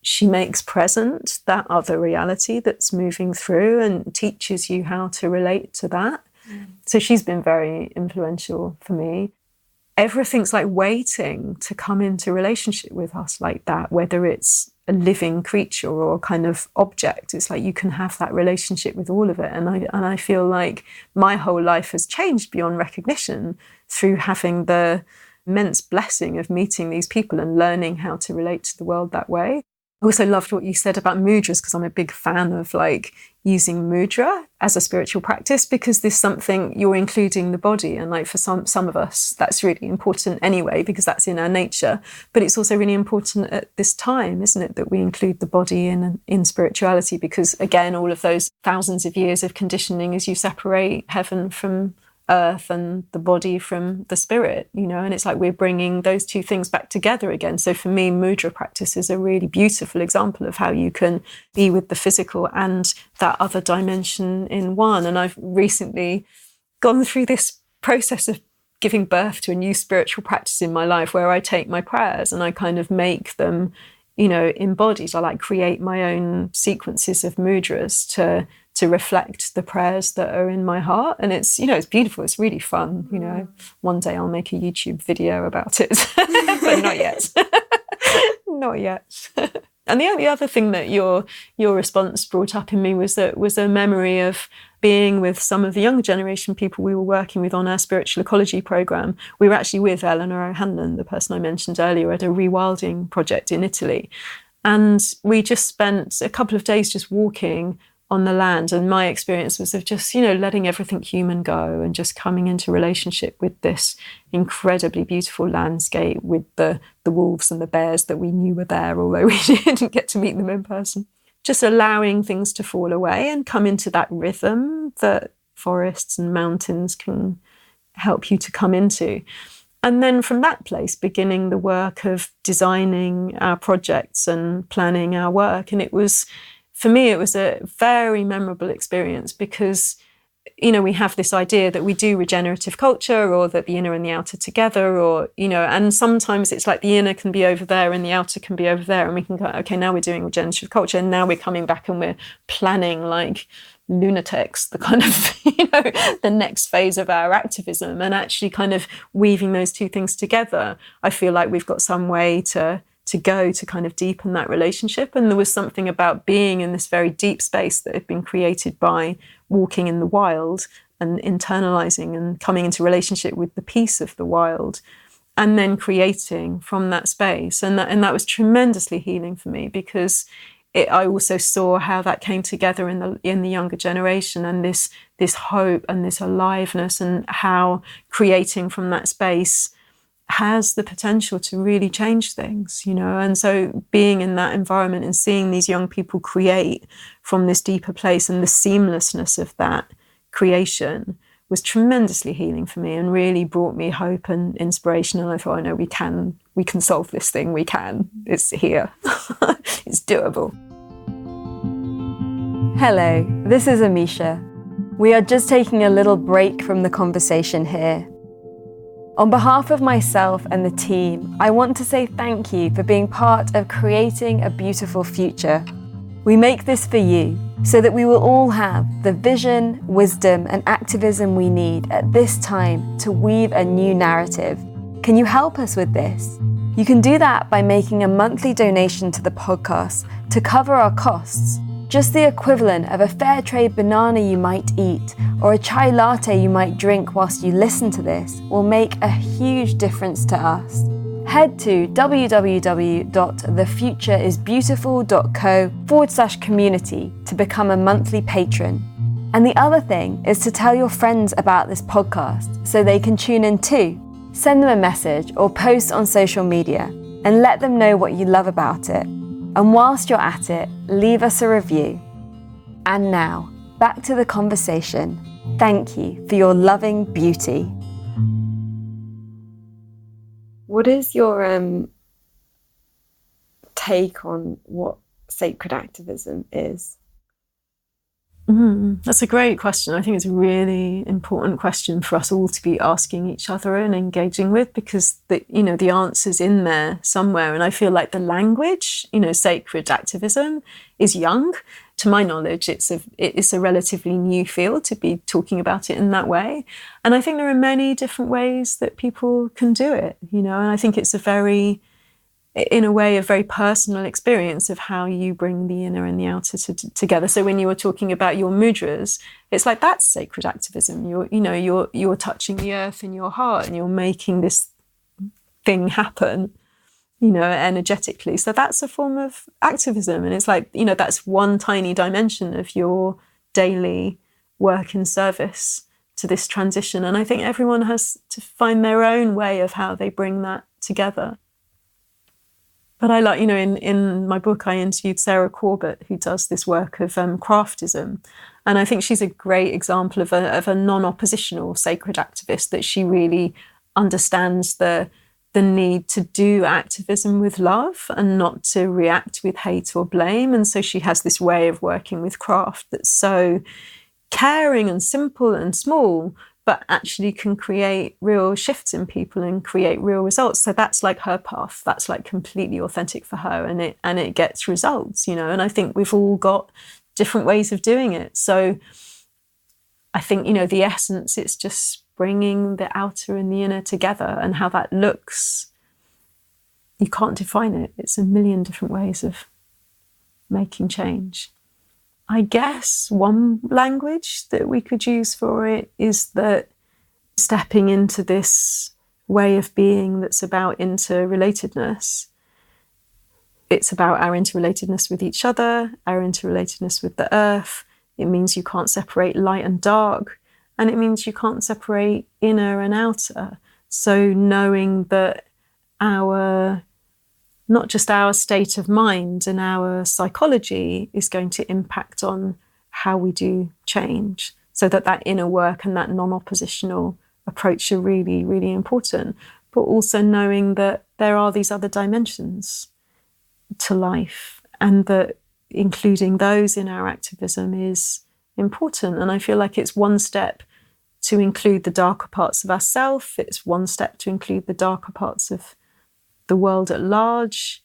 she makes present that other reality that's moving through and teaches you how to relate to that. So she's been very influential for me. Everything's like waiting to come into relationship with us like that, whether it's a living creature or a kind of object. It's like you can have that relationship with all of it. And I feel like my whole life has changed beyond recognition through having the immense blessing of meeting these people and learning how to relate to the world that way. I also loved what you said about mudras, because I'm a big fan of like using mudra as a spiritual practice, because there's something, you're including the body, and like for some of us that's really important anyway, because that's in our nature. But it's also really important at this time, isn't it, that we include the body in spirituality, because again, all of those thousands of years of conditioning, as you separate heaven from earth and the body from the spirit, and it's like we're bringing those two things back together again. So for me, mudra practice is a really beautiful example of how you can be with the physical and that other dimension in one. And I've recently gone through this process of giving birth to a new spiritual practice in my life, where I take my prayers and I kind of make them, embodied. I like create my own sequences of mudras to reflect the prayers that are in my heart. And it's, it's beautiful. It's really fun. One day I'll make a YouTube video about it, but not yet. Not yet. And the only other thing that your response brought up in me was a memory of being with some of the younger generation people we were working with on our spiritual ecology program. We were actually with Eleanor O'Hanlon, the person I mentioned earlier, at a rewilding project in Italy. And we just spent a couple of days just walking on the land. And my experience was of just, letting everything human go and just coming into relationship with this incredibly beautiful landscape, with the wolves and the bears that we knew were there, although we didn't get to meet them in person. Just allowing things to fall away and come into that rhythm that forests and mountains can help you to come into. And then from that place, beginning the work of designing our projects and planning our work. And for me, it was a very memorable experience, because we have this idea that we do regenerative culture, or that the inner and the outer together, or, and sometimes it's like the inner can be over there and the outer can be over there. And we can go, okay, now we're doing regenerative culture. And now we're coming back and we're planning like lunatics, the kind of, the next phase of our activism, and actually kind of weaving those two things together. I feel like we've got some way to go to kind of deepen that relationship. And there was something about being in this very deep space that had been created by walking in the wild and internalizing and coming into relationship with the peace of the wild, and then creating from that space. And that was tremendously healing for me, because I also saw how that came together in the younger generation, and this hope and this aliveness, and how creating from that space has the potential to really change things, And so being in that environment and seeing these young people create from this deeper place, and the seamlessness of that creation, was tremendously healing for me, and really brought me hope and inspiration. And I thought, no, we can solve this thing. We can. It's here. It's doable. Hello, this is Amisha. We are just taking a little break from the conversation here. On behalf of myself and the team, I want to say thank you for being part of creating a beautiful future. We make this for you, so that we will all have the vision, wisdom, and activism we need at this time to weave a new narrative. Can you help us with this? You can do that by making a monthly donation to the podcast to cover our costs. Just the equivalent of a fair trade banana you might eat, or a chai latte you might drink whilst you listen to this, will make a huge difference to us. Head to www.thefutureisbeautiful.co/community to become a monthly patron. And the other thing is to tell your friends about this podcast so they can tune in too. Send them a message or post on social media and let them know what you love about it. And whilst you're at it, leave us a review. And now, back to the conversation. Thank you for your loving beauty. What is your take on what sacred activism is? That's a great question. I think it's a really important question for us all to be asking each other and engaging with, because the answer's in there somewhere. And I feel like the language, sacred activism, is young. To my knowledge, it's a relatively new field to be talking about it in that way. And I think there are many different ways that people can do it, and I think it's a very personal experience of how you bring the inner and the outer together. So when you were talking about your mudras, it's like that's sacred activism. You're touching the earth in your heart, and you're making this thing happen, energetically. So that's a form of activism. And it's like, that's one tiny dimension of your daily work in service to this transition. And I think everyone has to find their own way of how they bring that together. But I like, in my book, I interviewed Sarah Corbett, who does this work of craftism. And I think she's a great example of a non-oppositional sacred activist, that she really understands the need to do activism with love and not to react with hate or blame. And so she has this way of working with craft that's so caring and simple and small, but actually can create real shifts in people and create real results. So that's like her path. That's like completely authentic for her, and it gets results, And I think we've all got different ways of doing it. So I think, the essence, it's just bringing the outer and the inner together, and how that looks, you can't define it. It's a million different ways of making change. I guess one language that we could use for it is that stepping into this way of being that's about interrelatedness. It's about our interrelatedness with each other, our interrelatedness with the earth. It means you can't separate light and dark, and it means you can't separate inner and outer. So knowing that not just our state of mind and our psychology is going to impact on how we do change, so that inner work and that non-oppositional approach are really, really important. But also knowing that there are these other dimensions to life, and that including those in our activism is important. And I feel like it's one step to include the darker parts of ourselves. It's one step to include the darker parts of the world at large.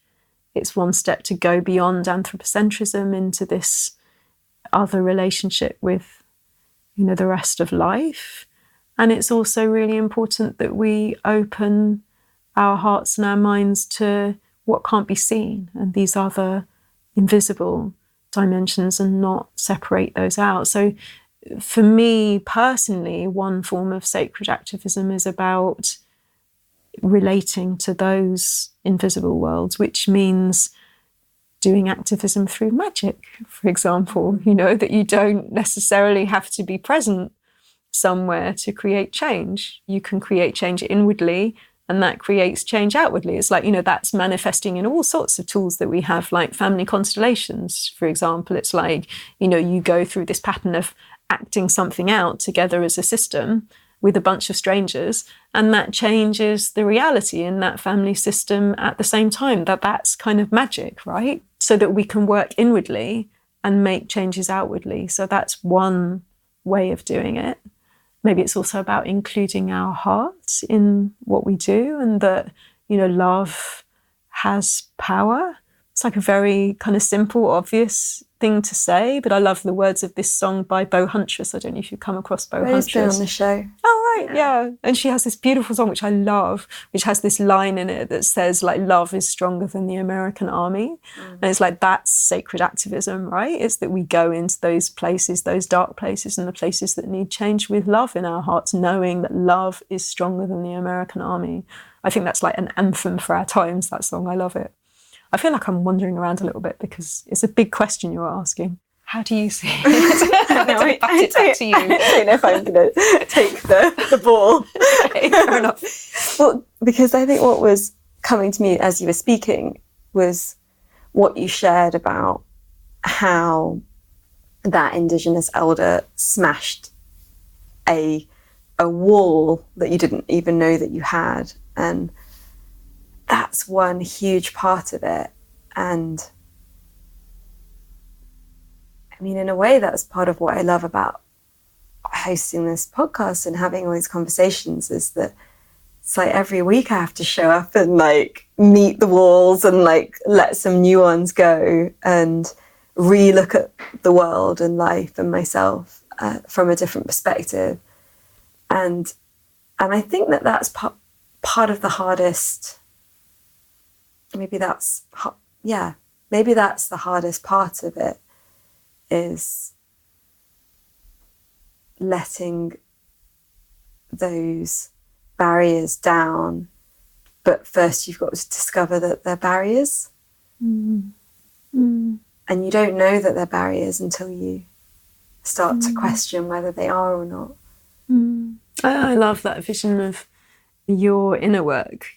It's one step to go beyond anthropocentrism into this other relationship with, the rest of life. And it's also really important that we open our hearts and our minds to what can't be seen and these other invisible dimensions, and not separate those out. So for me personally, one form of sacred activism is about relating to those invisible worlds, which means doing activism through magic, for example, that you don't necessarily have to be present somewhere to create change. You can create change inwardly, and that creates change outwardly. It's like, that's manifesting in all sorts of tools that we have, like family constellations, for example. It's like, you go through this pattern of acting something out together as a system with a bunch of strangers, and that changes the reality in that family system at the same time. That's kind of magic, right? So that we can work inwardly and make changes outwardly. So that's one way of doing it. Maybe it's also about including our hearts in what we do, and that, love has power. It's like a very kind of simple, obvious thing to say, but I love the words of this song by Bo Huntress. I don't know if you've come across Bo Huntress. Been on the show. Oh, right, yeah. And she has this beautiful song, which I love, which has this line in it that says, like, love is stronger than the American army. And it's like, that's sacred activism, right? It's that we go into those places, those dark places, and the places that need change with love in our hearts, knowing that love is stronger than the American army. I think that's like an anthem for our times, that song. I love it. I feel like I'm wandering around a little bit because it's a big question you're asking. How do you see it? I don't know if I'm going to take the ball. Okay, fair enough. Well, because I think what was coming to me as you were speaking was what you shared about how that Indigenous elder smashed a wall that you didn't even know that you had. And that's one huge part of it. And I mean, in a way, that's part of what I love about hosting this podcast and having all these conversations, is that it's like every week I have to show up and like meet the walls and like let some new ones go and re-look at the world and life and myself from a different perspective. And I think that's part of the hardest. Maybe that's the hardest part of it, is letting those barriers down. But first you've got to discover that they're barriers. And you don't know that they're barriers until you start to question whether they are or not. I love that vision of your inner work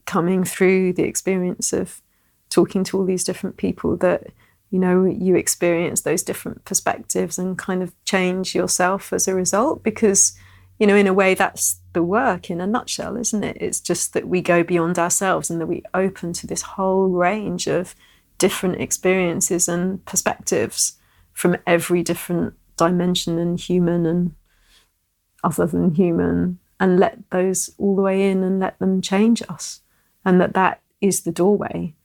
coming through the experience of talking to all these different people, that, you experience those different perspectives and kind of change yourself as a result. Because, in a way, that's the work in a nutshell, isn't it? It's just that we go beyond ourselves and that we open to this whole range of different experiences and perspectives from every different dimension, and human and other than human, and let those all the way in and let them change us. And that is the doorway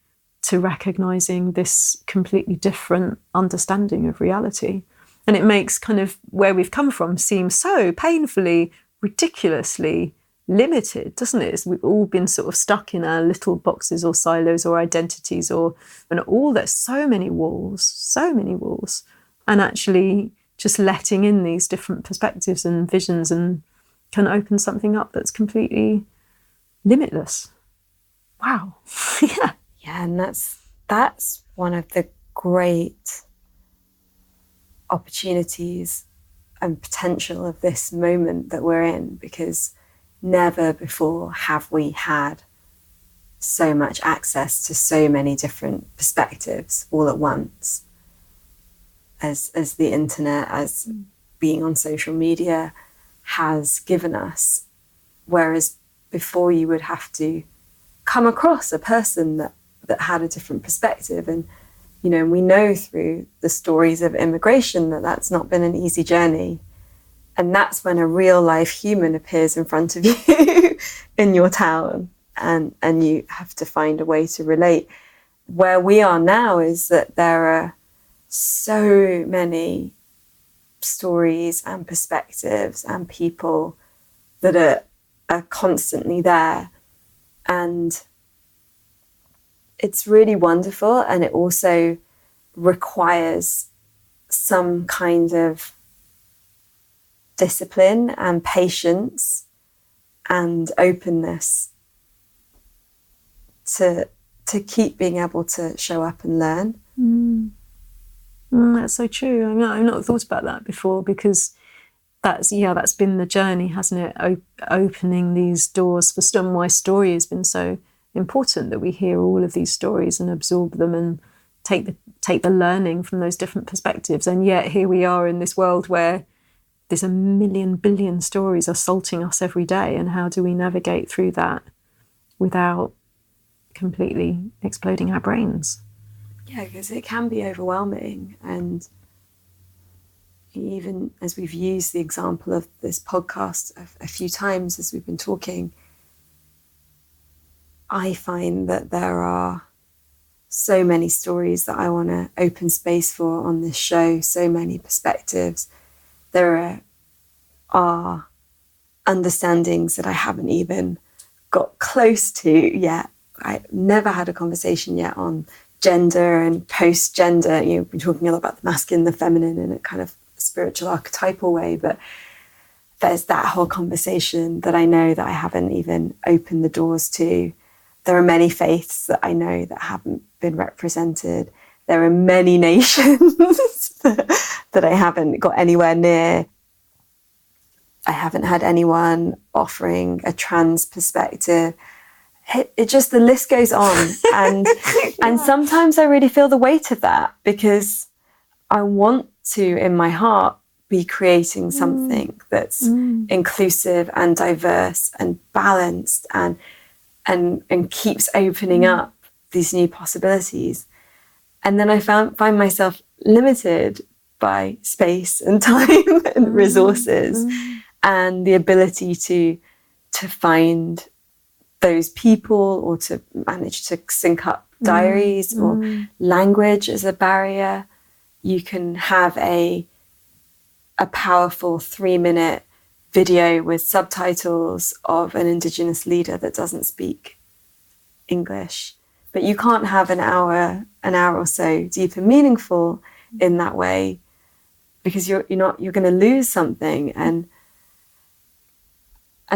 to recognizing this completely different understanding of reality. And it makes kind of where we've come from seem so painfully, ridiculously limited, doesn't it? We've all been sort of stuck in our little boxes or silos or identities, there's so many walls. And actually just letting in these different perspectives and visions and can open something up that's completely limitless. Wow. Yeah. Yeah, and that's one of the great opportunities and potential of this moment that we're in, because never before have we had so much access to so many different perspectives all at once, as the internet, as being on social media has given us. Whereas before you would have to come across a person that had a different perspective, and You know, we know through the stories of immigration that that's not been an easy journey. And that's when a real life human appears in front of you in your town, and you have to find a way to relate. Where we are now is that there are so many stories and perspectives and people that are constantly there. And it's really wonderful, and it also requires some kind of discipline and patience and openness to keep being able to show up and learn. That's so true. I mean, I've not thought about that before, because that's been the journey, hasn't it? Opening these doors for some. Why story has been so important, that we hear all of these stories and absorb them and take the learning from those different perspectives. And yet here we are in this world where there's a million billion stories assaulting us every day. And how do we navigate through that without completely exploding our brains? Yeah, because it can be overwhelming. And even as we've used the example of this podcast a few times as we've been talking, I find that there are so many stories that I want to open space for on this show, so many perspectives. There are understandings that I haven't even got close to yet. I've never had a conversation yet on gender and post-gender. You know, we've been talking a lot about the masculine, the feminine in a kind of spiritual archetypal way, but there's that whole conversation that I know that I haven't even opened the doors to. There are many faiths that I know that haven't been represented. There are many nations that I haven't got anywhere near. I haven't had anyone offering a trans perspective. It just, the list goes on. And and sometimes I really feel the weight of that, because I want to, in my heart, be creating something that's inclusive and diverse and balanced and keeps opening up these new possibilities. And then I find myself limited by space and time and resources and the ability to find those people, or to manage to sync up diaries, or language as a barrier. You can have a powerful 3-minute video with subtitles of an Indigenous leader that doesn't speak English, but you can't have an hour or so deep and meaningful in that way, because you're going to lose something. And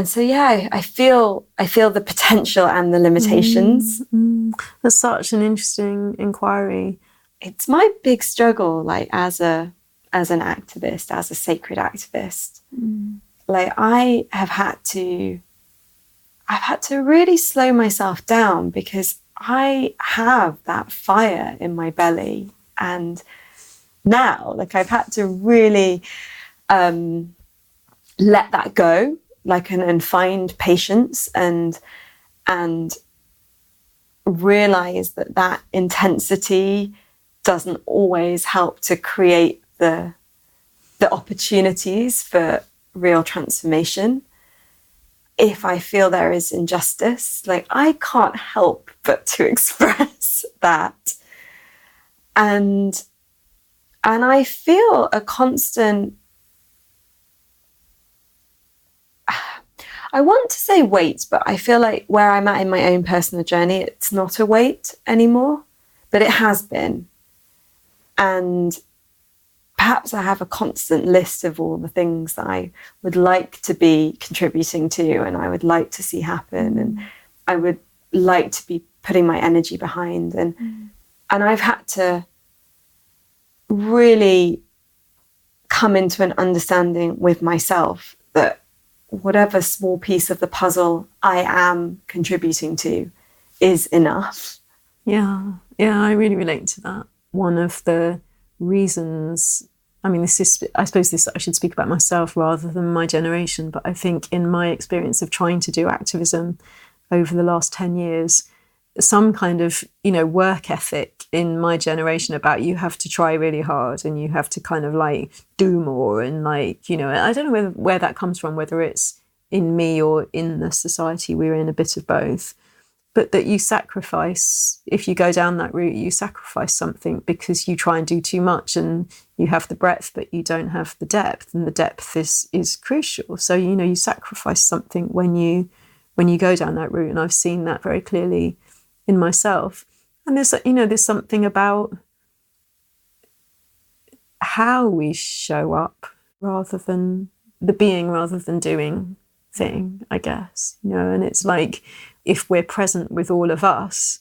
so yeah, I feel the potential and the limitations. That's such an interesting inquiry. It's my big struggle, like as an activist, as a sacred activist. Like I've had to really slow myself down, because I have that fire in my belly. And now, like, I've had to really let that go, like, and find patience and realize that intensity doesn't always help to create the opportunities for real transformation. If I feel there is injustice, like, I can't help but to express that. And I feel a constant, I want to say weight, but I feel like where I'm at in my own personal journey, it's not a weight anymore, but it has been. And perhaps I have a constant list of all the things that I would like to be contributing to, and I would like to see happen, and I would like to be putting my energy behind. And I've had to really come into an understanding with myself that whatever small piece of the puzzle I am contributing to is enough. Yeah, I really relate to that. One of the reasons, I mean, I suppose I should speak about myself rather than my generation, but I think in my experience of trying to do activism over the last 10 years, some kind of, work ethic in my generation about you have to try really hard and you have to kind of like do more and like, I don't know where that comes from, whether it's in me or in the society we're in, a bit of both. But that you sacrifice, if you go down that route, you sacrifice something because you try and do too much and you have the breadth, but you don't have the depth. And the depth is crucial. So, you sacrifice something when you go down that route. And I've seen that very clearly in myself. And there's something about how we show up rather than the being rather than doing thing, I guess, and it's like, if we're present with all of us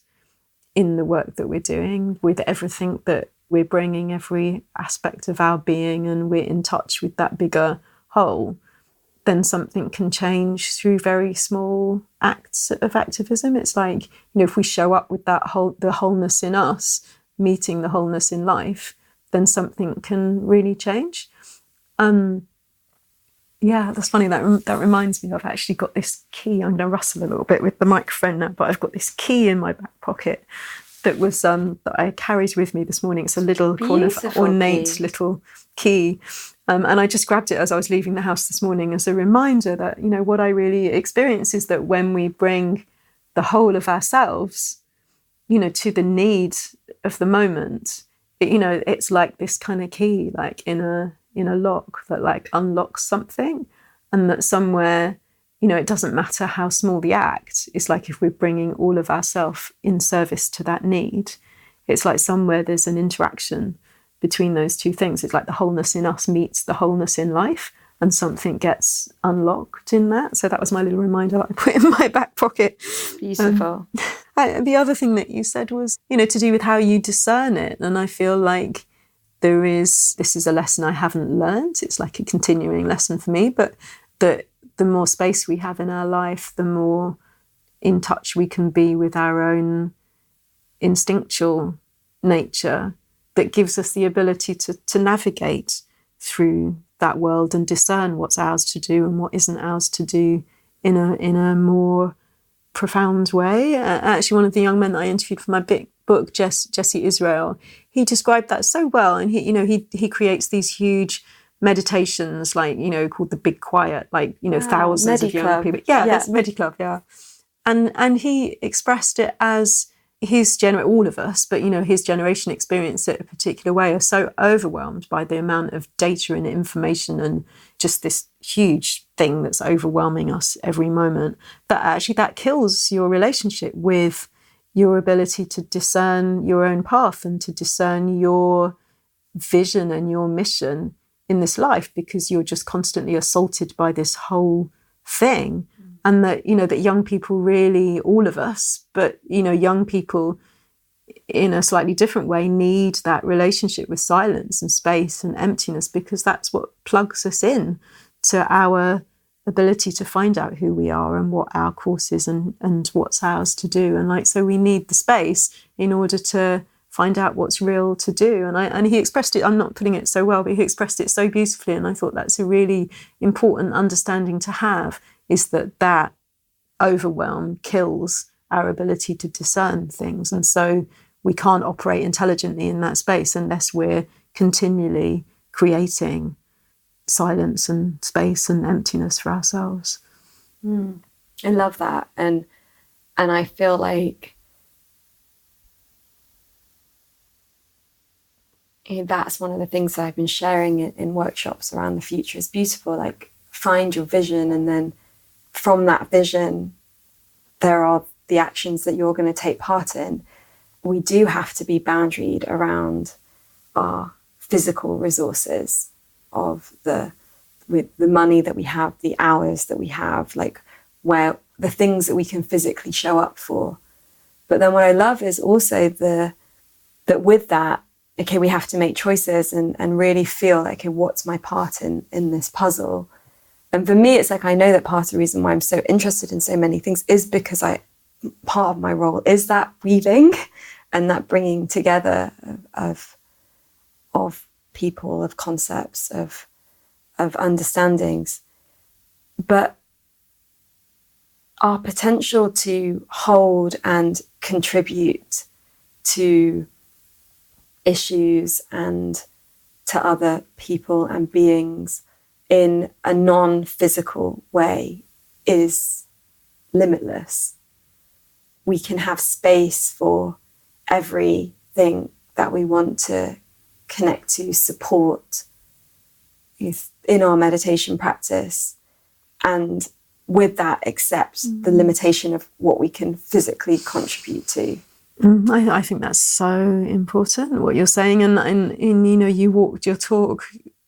in the work that we're doing, with everything that we're bringing, every aspect of our being, and we're in touch with that bigger whole, then something can change through very small acts of activism. It's like, if we show up with the wholeness in us, meeting the wholeness in life, then something can really change. Yeah, that's funny. That reminds me, I've actually got this key. I'm going to rustle a little bit with the microphone now, but I've got this key in my back pocket that was that I carried with me this morning. It's a little kind of ornate little key. And I just grabbed it as I was leaving the house this morning as a reminder that, what I really experience is that when we bring the whole of ourselves, to the need of the moment, it's like this kind of key, like in a lock that like unlocks something, and that somewhere, it doesn't matter how small the act. It's like if we're bringing all of ourselves in service to that need, it's like somewhere there's an interaction between those two things. It's like the wholeness in us meets the wholeness in life, and something gets unlocked in that. So that was my little reminder that I put in my back pocket. Beautiful. The other thing that you said was, to do with how you discern it. And I feel like this is a lesson I haven't learned. It's like a continuing lesson for me, but that the more space we have in our life, the more in touch we can be with our own instinctual nature, that gives us the ability to navigate through that world and discern what's ours to do and what isn't ours to do in a more profound way. Actually, one of the young men that I interviewed for my book, Jesse Israel, he described that so well. And he creates these huge meditations, like, called the Big Quiet, like, thousands of young people. Yeah, that's Mediclub, yeah. And he expressed it as all of us, but, his generation experienced it a particular way, are so overwhelmed by the amount of data and information and just this huge thing that's overwhelming us every moment, that actually that kills your relationship with your ability to discern your own path and to discern your vision and your mission in this life, because you're just constantly assaulted by this whole thing. And that, that young people really, all of us, but, young people in a slightly different way need that relationship with silence and space and emptiness, because that's what plugs us in to our ability to find out who we are and what our course is and what's ours to do. And so we need the space in order to find out what's real to do. And he expressed it, I'm not putting it so well, but he expressed it so beautifully. And I thought that's a really important understanding to have, is that overwhelm kills our ability to discern things. And so we can't operate intelligently in that space unless we're continually creating silence and space and emptiness for ourselves. I love that. And I feel like that's one of the things that I've been sharing in workshops around the future is beautiful. Like, find your vision, and then from that vision, there are the actions that you're going to take part in. We do have to be boundaried around our physical resources with the money that we have, the hours that we have, like where the things that we can physically show up for. But then what I love is also that with that, okay, we have to make choices and really feel like, okay, what's my part in this puzzle? And for me, it's like, I know that part of the reason why I'm so interested in so many things is because part of my role is that weaving and that bringing together of people, of concepts, of understandings. But our potential to hold and contribute to issues and to other people and beings in a non-physical way is limitless. We can have space for everything that we want to connect to, support in our meditation practice, and with that accept the limitation of what we can physically contribute to. I think that's so important, what you're saying. And you know, you walked your talk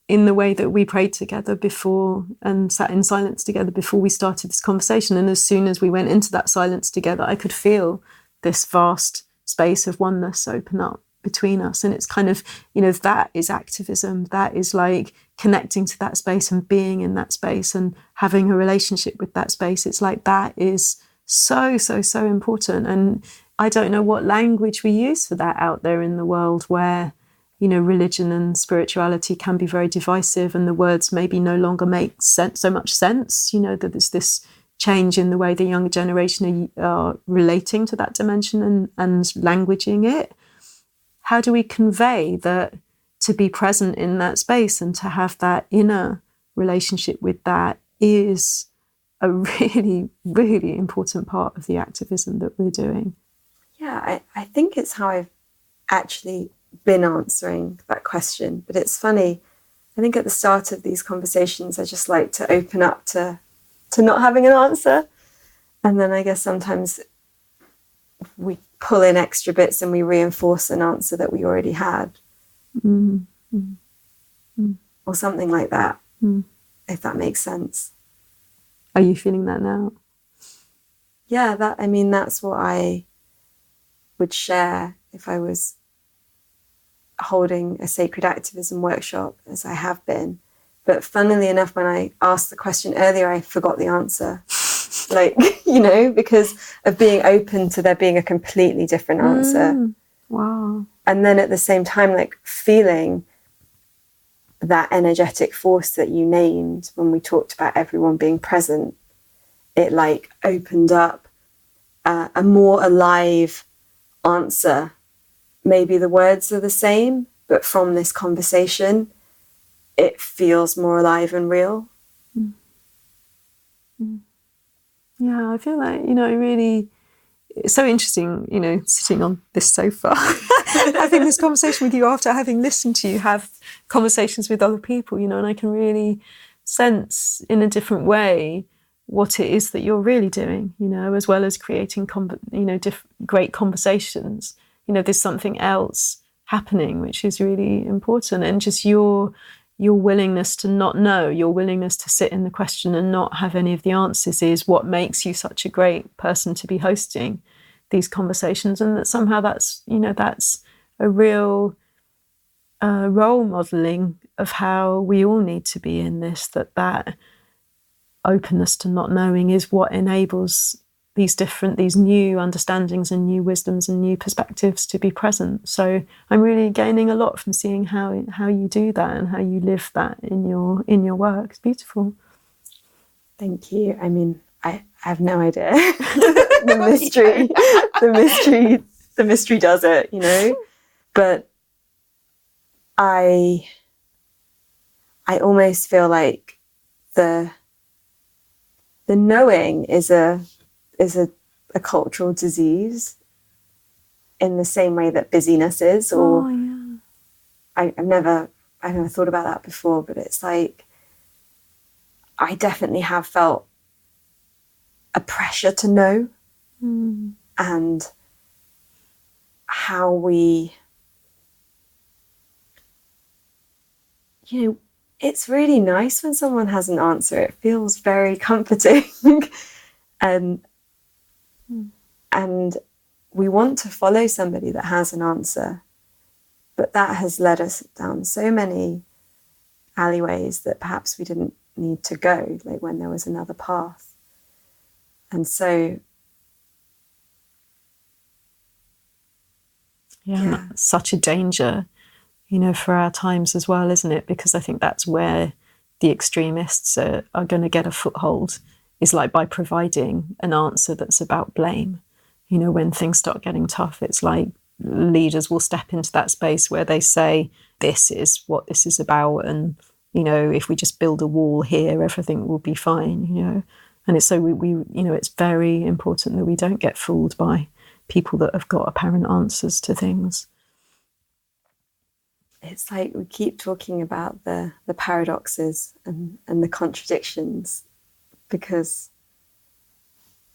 in the way that we prayed together before and sat in silence together before we started this conversation. And as soon as we went into that silence together, I could feel this vast space of oneness open up between us. And it's kind of, you know, that is activism. That is like connecting to that space and being in that space and having a relationship with that space. It's like that is so, so, so important. And I don't know what language we use for that out there in the world where, you know, religion and spirituality can be very divisive and the words maybe no longer make sense, so much sense, you know, that there's this change in the way the younger generation are relating to that dimension and languaging it. How do we convey that to be present in that space and to have that inner relationship with that is a really, really important part of the activism that we're doing? Yeah, I think it's how I've actually been answering that question. But it's funny, I think at the start of these conversations, I just like to open up to not having an answer. And then I guess sometimes we pull in extra bits and we reinforce an answer that we already had. Or something like that, if that makes sense. Are you feeling that now? Yeah, that's what I would share if I was holding a sacred activism workshop, as I have been. But funnily enough, when I asked the question earlier, I forgot the answer. Like, you know, because of being open to there being a completely different answer. Wow. And then at the same time, like feeling that energetic force that you named when we talked about everyone being present, it like opened up a more alive answer. Maybe the words are the same, but from this conversation, it feels more alive and real. Yeah, I feel like, you know, really, it's so interesting, you know, sitting on this sofa, having this conversation with you after having listened to you have conversations with other people, you know, and I can really sense in a different way what it is that you're really doing, you know, as well as creating, great conversations. You know, there's something else happening, which is really important. And just your willingness to not know, your willingness to sit in the question and not have any of the answers is what makes you such a great person to be hosting these conversations. And that somehow that's, you know, that's a real role modeling of how we all need to be in this, that openness to not knowing is what enables these new understandings and new wisdoms and new perspectives to be present. So I'm really gaining a lot from seeing how you do that and how you live that in your work. It's beautiful. Thank you. I mean, I have no idea. The mystery does it, you know. But I almost feel like the knowing is a cultural disease in the same way that busyness is. Or I've never thought about that before, but it's like I definitely have felt a pressure to know, and how we, you know, it's really nice when someone has an answer. It feels very comforting. And we want to follow somebody that has an answer. But that has led us down so many alleyways that perhaps we didn't need to go, like when there was another path. And so, yeah. That's such a danger, you know, for our times as well, isn't it? Because I think that's where the extremists are going to get a foothold is like by providing an answer that's about blame. You know, when things start getting tough, it's like leaders will step into that space where they say, this is what this is about. And, you know, if we just build a wall here, everything will be fine, you know. And it's so we you know, it's very important that we don't get fooled by people that have got apparent answers to things. It's like we keep talking about the paradoxes and the contradictions, because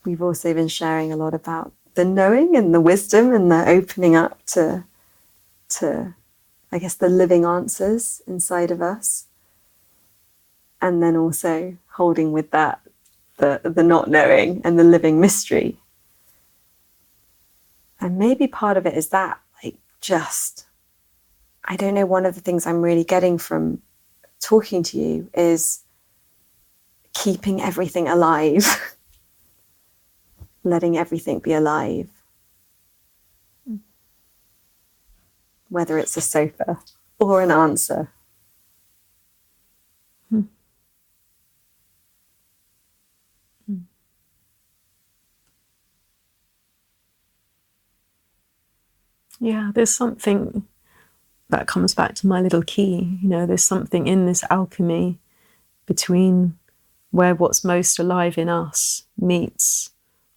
we've also been sharing a lot about the knowing and the wisdom and the opening up to I guess the living answers inside of us, and then also holding with that the not knowing and the living mystery. And maybe part of it is that, like, just, I don't know, one of the things I'm really getting from talking to you is keeping everything alive, letting everything be alive. Whether it's a sofa or an answer. Yeah, there's something that comes back to my little key. You know, there's something in this alchemy between where what's most alive in us meets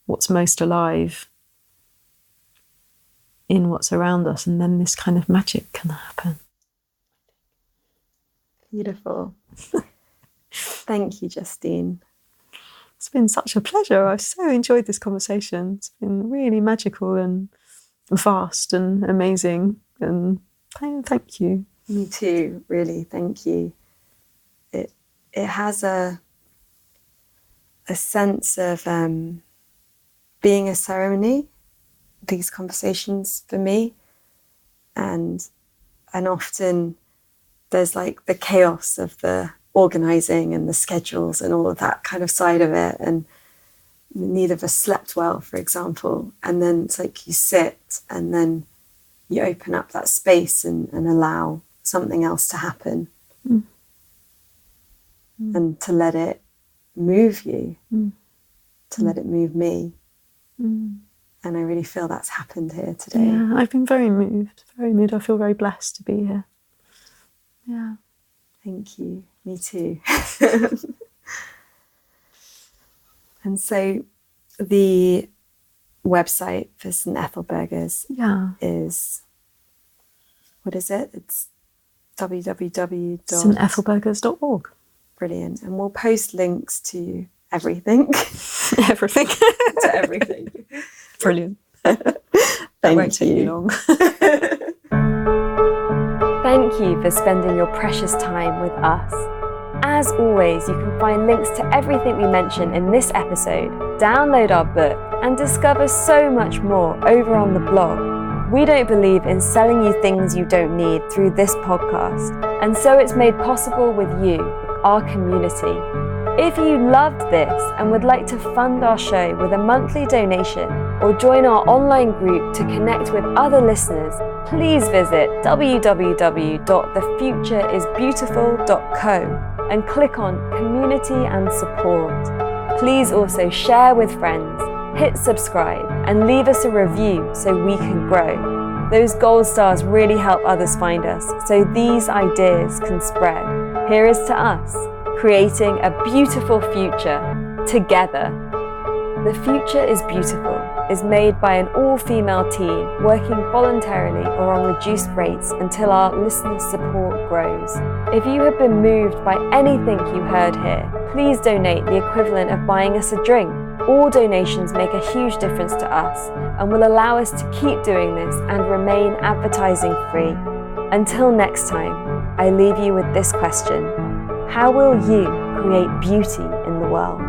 what's most alive in what's around us, and then this kind of magic can happen. Beautiful. Thank you, Justine. It's been such a pleasure. I've so enjoyed this conversation. It's been really magical and vast and amazing, and thank you. Me too, really, thank you. It has a sense of being a ceremony, these conversations for me, and often there's like the chaos of the organizing and the schedules and all of that kind of side of it, and neither of us slept well, for example, and then it's like you sit and then you open up that space and allow something else to happen. And to let it move you, to let it move me. And I really feel that's happened here today. Yeah, I've been very moved, very moved. I feel very blessed to be here. Yeah. Thank you. Me too. And so the website for St Ethelburga's is, what is it? It's www.stethelburgas.org. Brilliant. And we'll post links to everything. Everything. To everything. Brilliant. Thank won't take you long. Thank you for spending your precious time with us. As always, you can find links to everything we mention in this episode, download our book, and discover so much more over on the blog. We don't believe in selling you things you don't need through this podcast, and so it's made possible with you, our community. If you loved this and would like to fund our show with a monthly donation or join our online group to connect with other listeners, please visit www.thefutureisbeautiful.co and click on Community and Support. Please also share with friends, hit subscribe, and leave us a review so we can grow. Those gold stars really help others find us, so these ideas can spread. Here is to us, creating a beautiful future together. The Future is Beautiful is made by an all-female team working voluntarily or on reduced rates until our listener support grows. If you have been moved by anything you heard here, please donate the equivalent of buying us a drink. All donations make a huge difference to us and will allow us to keep doing this and remain advertising free. Until next time, I leave you with this question. How will you create beauty in the world?